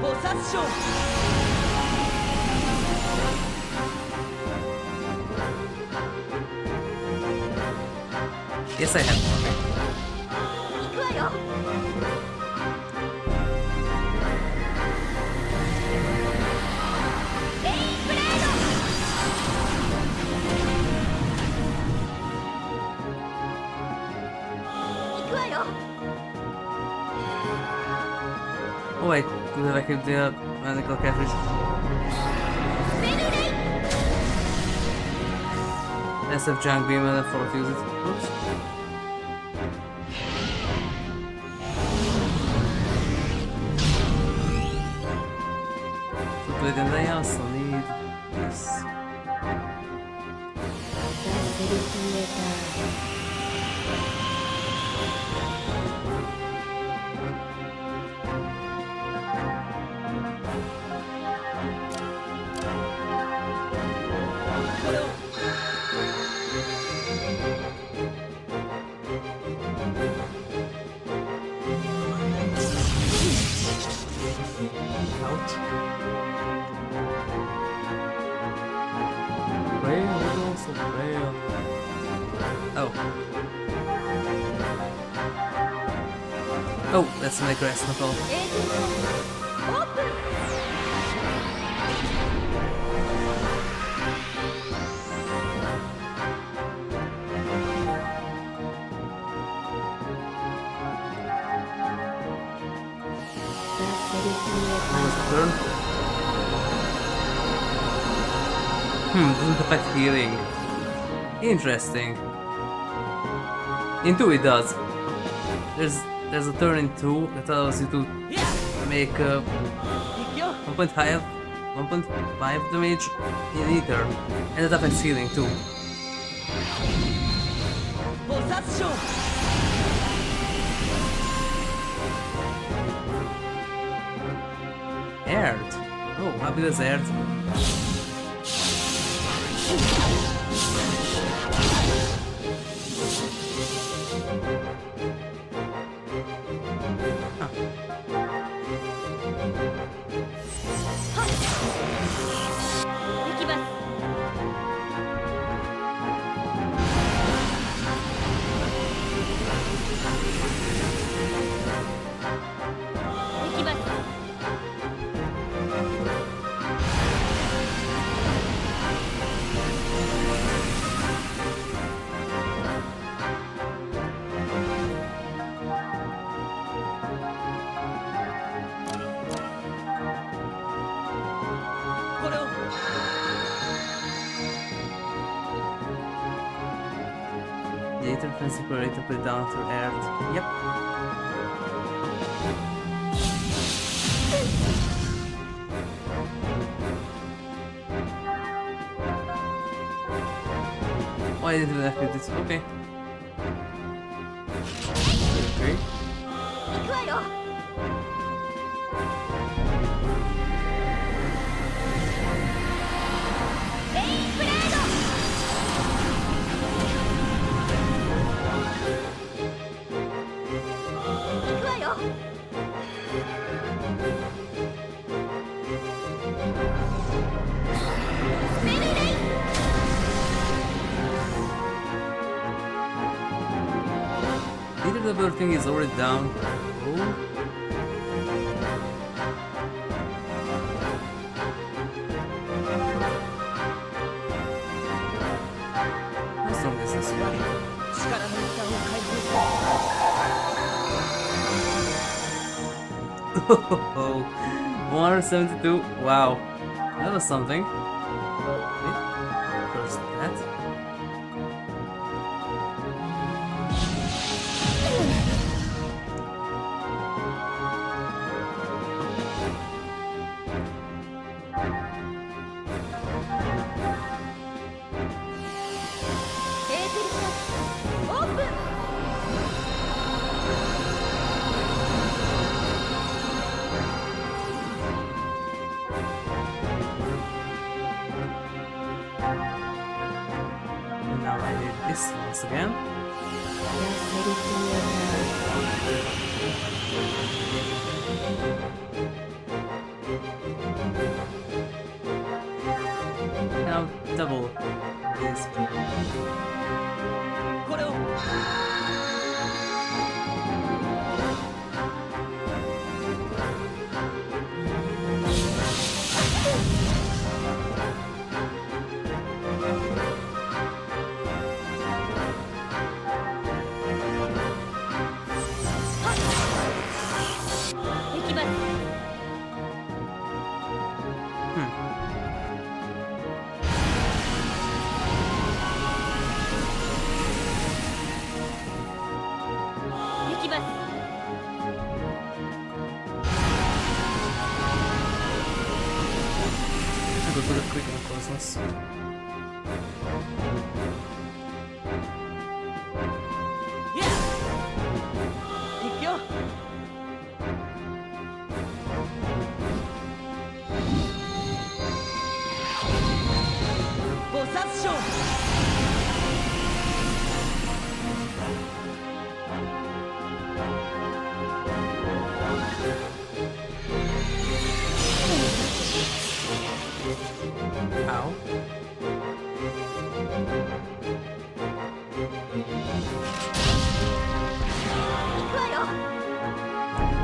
Speaker 2: 菩薩将
Speaker 1: Yes, I have.
Speaker 2: 行くわよ
Speaker 5: よ。レインブレード。行くわよ。
Speaker 1: Oh wait, could have equipped the medical cartridge. SF junk beam and I forgot to use it. Oops. So then I also need this. Ouch. Rail, also rail. Oh. Oh, that's my grass knuckle.
Speaker 5: オープン。
Speaker 1: Turn. Doesn't affect healing. Interesting. In 2 it does. There's a turn in 2 that allows you to make 1.5 damage in either, and it affects healing too. Aired. Oh, happy as aired. The interference operator put down to Earth. Yep. Why didn't I activate this? Okay. Okay.
Speaker 5: 行くわよ。 レインブレード。 行くわよ。 スペルレイン。
Speaker 1: Either the other thing is already down. Oh. How strong is this one? 172. Wow. That was something. Wait. First that. Now I need this once again. Now double this.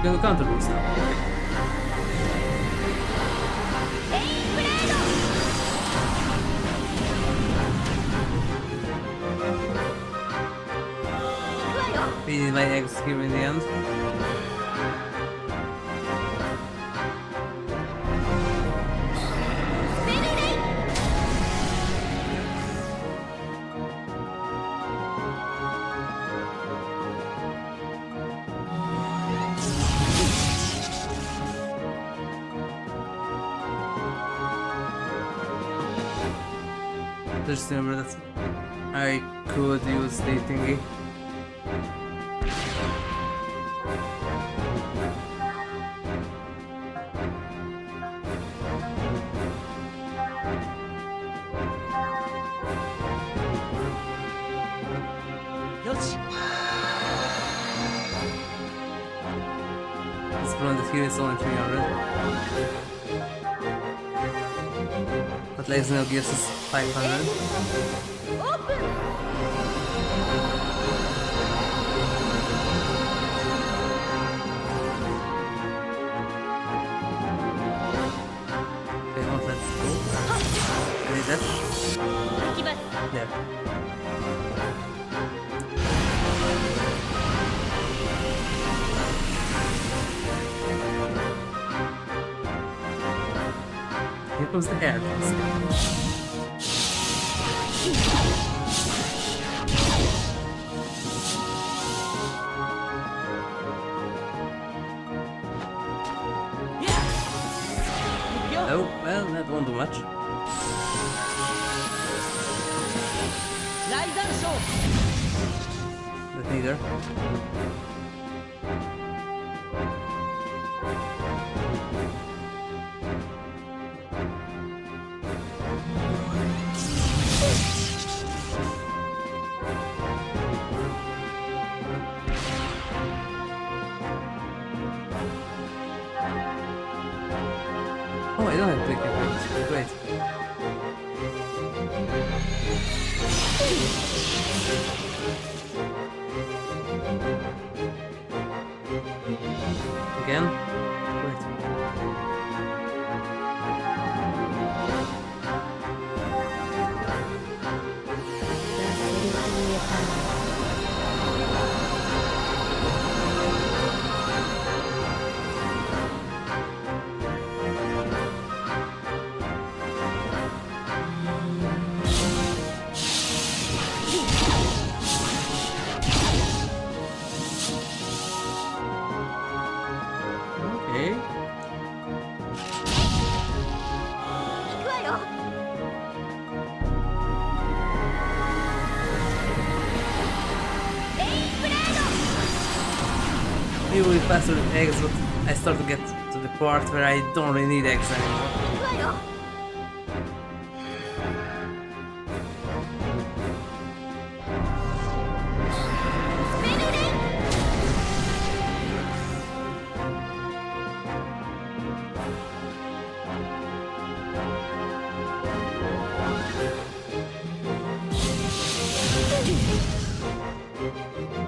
Speaker 1: We can go counter boost now. We need my eggs here in the end. Just remember that I could use the thingy. This one that here is only 300. But Laser gives us 500. Okay, don't let's go. I need that. There. Here comes the air. Oh, well, that won't do much. That neither. Oh, I don't have to click. Great. Again? Great. Okay. Usually faster with eggs, but I start to get to the part where I don't really need eggs anymore.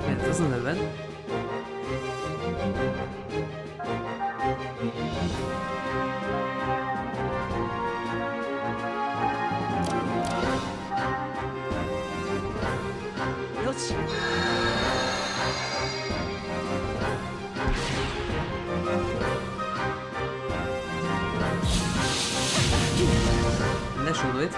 Speaker 1: It doesn't have that. And that should do it.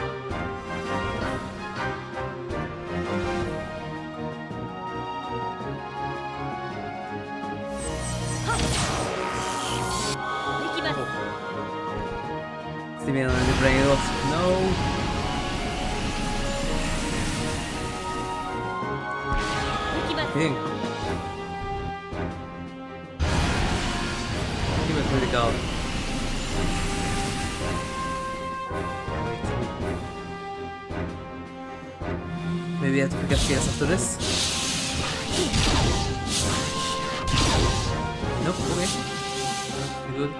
Speaker 1: Steaming on the brain off. No. King. He went critical. Maybe I have to pick up CS after this. Nope, okay. We're good.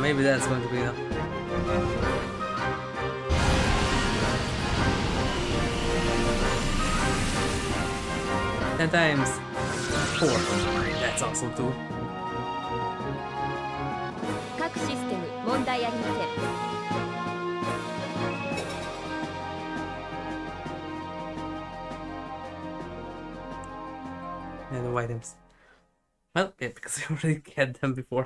Speaker 1: Maybe that's going to be enough. Ten times 4. That's awesome too.
Speaker 7: 各システム問題ありません。
Speaker 1: And the items. Well, yeah, because I already had them before.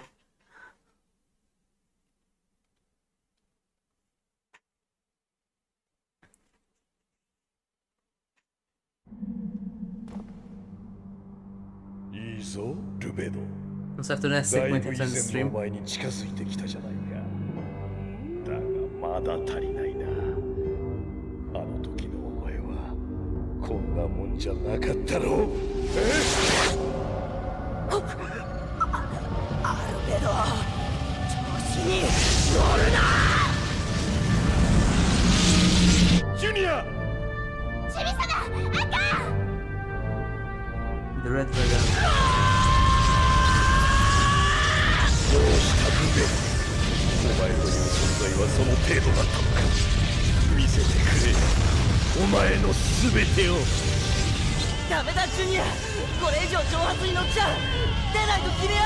Speaker 1: So after the next segment, it's on the stream.
Speaker 4: 前に近づいてきたじゃないか。だがまだ足りないな。あの時のお前はこんなもんじゃなかったろう。
Speaker 2: アルベド、調子に乗るな。
Speaker 4: ジュニア。
Speaker 5: シミ様、あかん。
Speaker 1: The red dragon.
Speaker 4: どうしたルベル。お前という存在はその程度だったのか。見せてくれ。お前の全てを。
Speaker 2: ダメだジュニア、これ以上挑発に乗っちゃ出ないと決めや。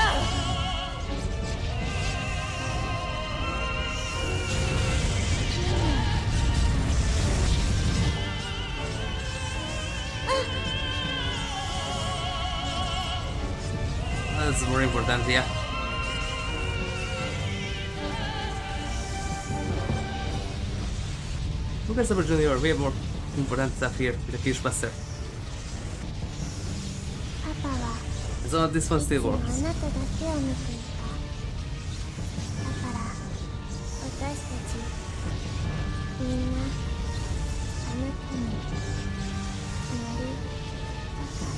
Speaker 1: That's more important, yeah. Look at Super Junior, we have more important stuff here with the Fishbuster.
Speaker 5: パパは
Speaker 1: So this one still
Speaker 5: あ
Speaker 1: works.
Speaker 5: なただけを見ていた。だから私たちみんなあなたになりたかった。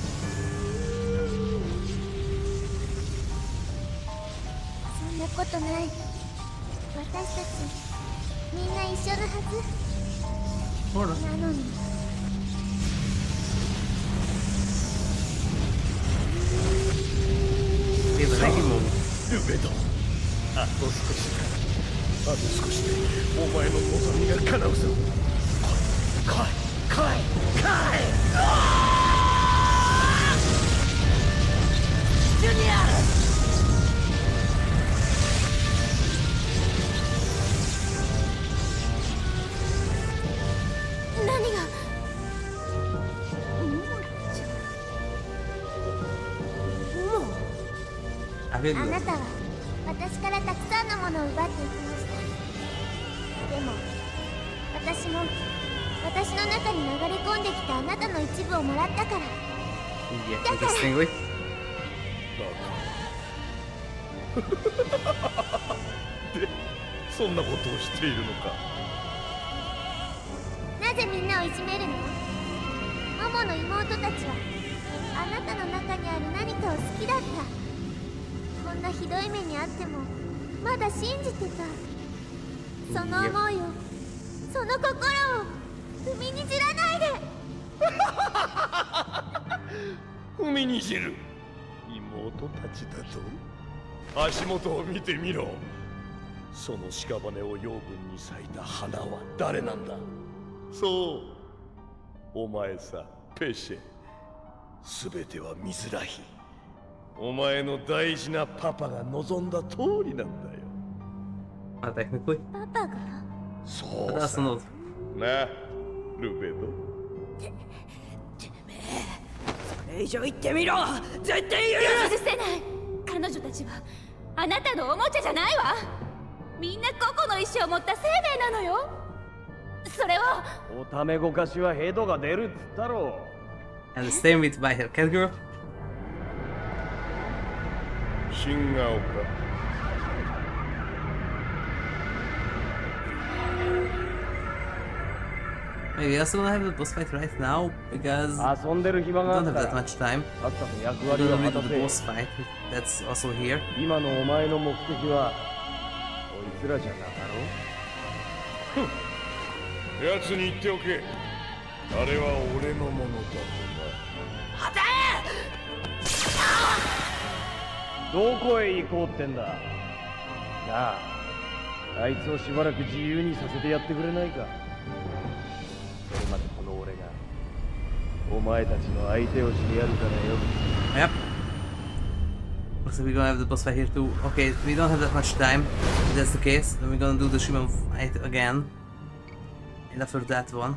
Speaker 5: そんなことない。私たちみんな一緒のはず。
Speaker 1: Hold on.
Speaker 5: なのに
Speaker 1: We have a Nike MOMO.
Speaker 4: ルベド。あと少しだ。あと少しでお前の望みが叶うぞ。来い来い来い。
Speaker 2: ジュニア。
Speaker 5: 何が
Speaker 1: I feel
Speaker 5: あな
Speaker 1: good.
Speaker 5: たは私からたくさんのものを奪っていきました。でも私も私の中に流れ込んできたあなたの一部をもらったから。
Speaker 1: Yeah, interestingly.
Speaker 4: で、そんなことをしているのか。
Speaker 5: なぜみんなをいじめるの？モモの妹たちはあなたの中にある何かを好きだった。こんなひどい目にあってもまだ信じてた。その思いを、その心を踏みにじらないで。
Speaker 4: 踏みにじる。妹たちだと。足元を見てみろ。その屍を養分に咲いた花は誰なんだ。そう、お前さ、ペシェ。すべてはミズラヒ。お前の大事なパパが望んだ通りなんだよ。
Speaker 1: Well, technically.
Speaker 5: パパが？
Speaker 4: そ
Speaker 1: But
Speaker 4: う
Speaker 1: that's
Speaker 4: さ。
Speaker 1: not.
Speaker 4: な、ルベド。
Speaker 2: それ以上言ってみろ。絶対許
Speaker 7: 許せない。彼女たちはあなたのおもちゃじゃないわ。みんな個々の意志を持った生命なのよ。それを
Speaker 8: おためごかしはヘドが出るっつったろ。
Speaker 1: And the same with by her cat girl.
Speaker 4: 新顔か。
Speaker 1: Maybe I also don't have the boss fight right now because I
Speaker 8: 遊んでる暇があ
Speaker 1: don't
Speaker 8: った
Speaker 1: have that
Speaker 8: ら
Speaker 1: much time.
Speaker 8: さっさと役
Speaker 1: I'm
Speaker 8: 割を
Speaker 1: gonna
Speaker 8: 果
Speaker 1: read
Speaker 8: た
Speaker 1: the
Speaker 8: せ。
Speaker 1: boss fight. That's also here.
Speaker 8: 今のお前の目的はこいつらじゃなかろう。
Speaker 4: 奴に言っておけ。あれは俺のものだ
Speaker 8: どこへ行こうってんだ。なあ、あいつをしばらく自由にさせてやってくれないか。それまでこの俺がお前たちの相手をしてやるからよ。
Speaker 1: Yep. Looks like we're gonna have the boss fight here too. Okay, we don't have that much time. If that's the case, then we're gonna do the Shion fight again. And after that one.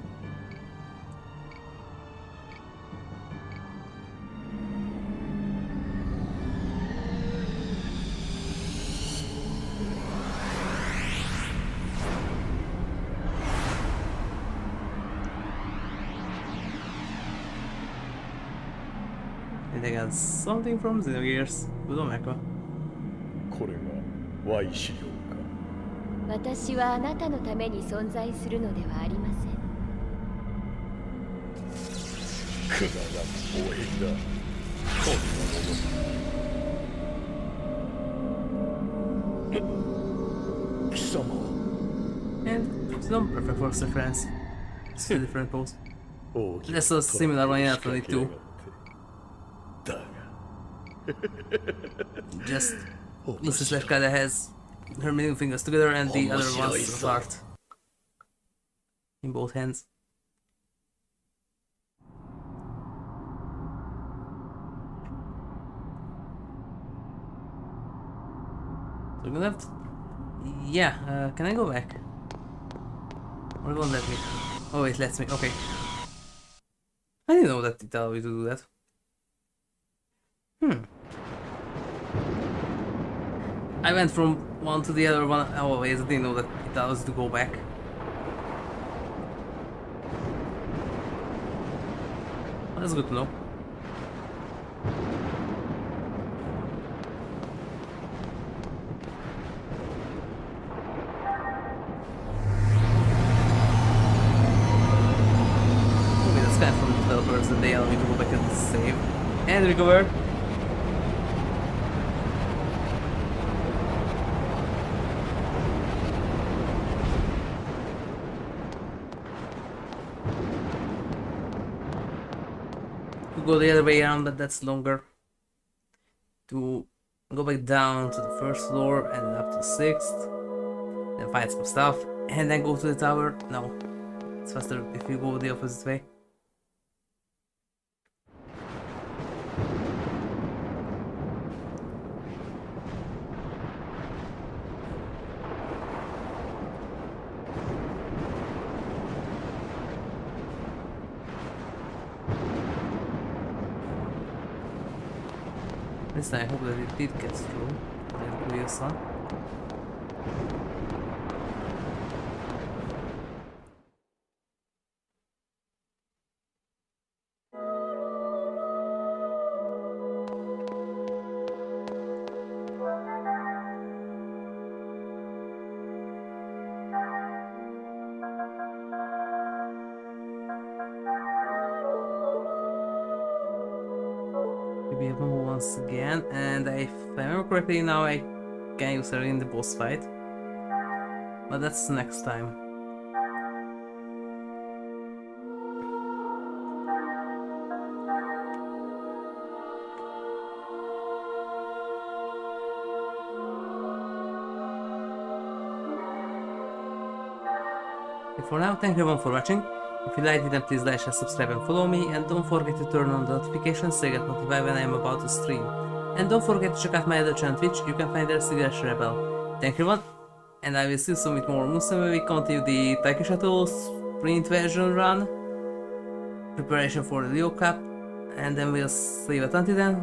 Speaker 1: And I got something from Xenogears. 不動脈か。
Speaker 4: これが Y 資料か。
Speaker 7: 私はあなたのために存在するのではありません。
Speaker 4: くだらん貿易だ。こんなもの。貴様。
Speaker 1: And it's not perfect for reference. It's a different pose.
Speaker 4: 大きな
Speaker 1: That's a similar one in Albedo too.
Speaker 4: だが
Speaker 1: Just looks like Kada has her middle fingers together and the other ones apart. In both hands. So we're gonna have to... Yeah, can I go back? Or it won't let me? Oh, it lets me, okay. I didn't know that it allowed you to do that. I went from one to the other one always. I didn't know that it allows you to go back. Well, that's good to know. Okay, that's kind of from the developers that they allow me to go back and save. And recover. Go the other way around, but that's longer. To go back down to the first floor and then up to the 6th, then find some stuff, and then go to the tower. No, it's faster if you go the opposite way. This time I hope that it did get through. That real sun. Maybe MOMO once again, and if I remember correctly now I can use her in the boss fight. But that's next time. And for now, thank you everyone for watching. If you liked it, then please like, share, subscribe and follow me, and don't forget to turn on the notifications so you get notified when I am about to stream. And don't forget to check out my other channel Twitch, you can find there as HigurashiRebel. Thank you everyone, and I will see you soon with more Musa where we continue the Taiki Shuttle sprint version run, preparation for the Leo Cup, and then we'll see you until then.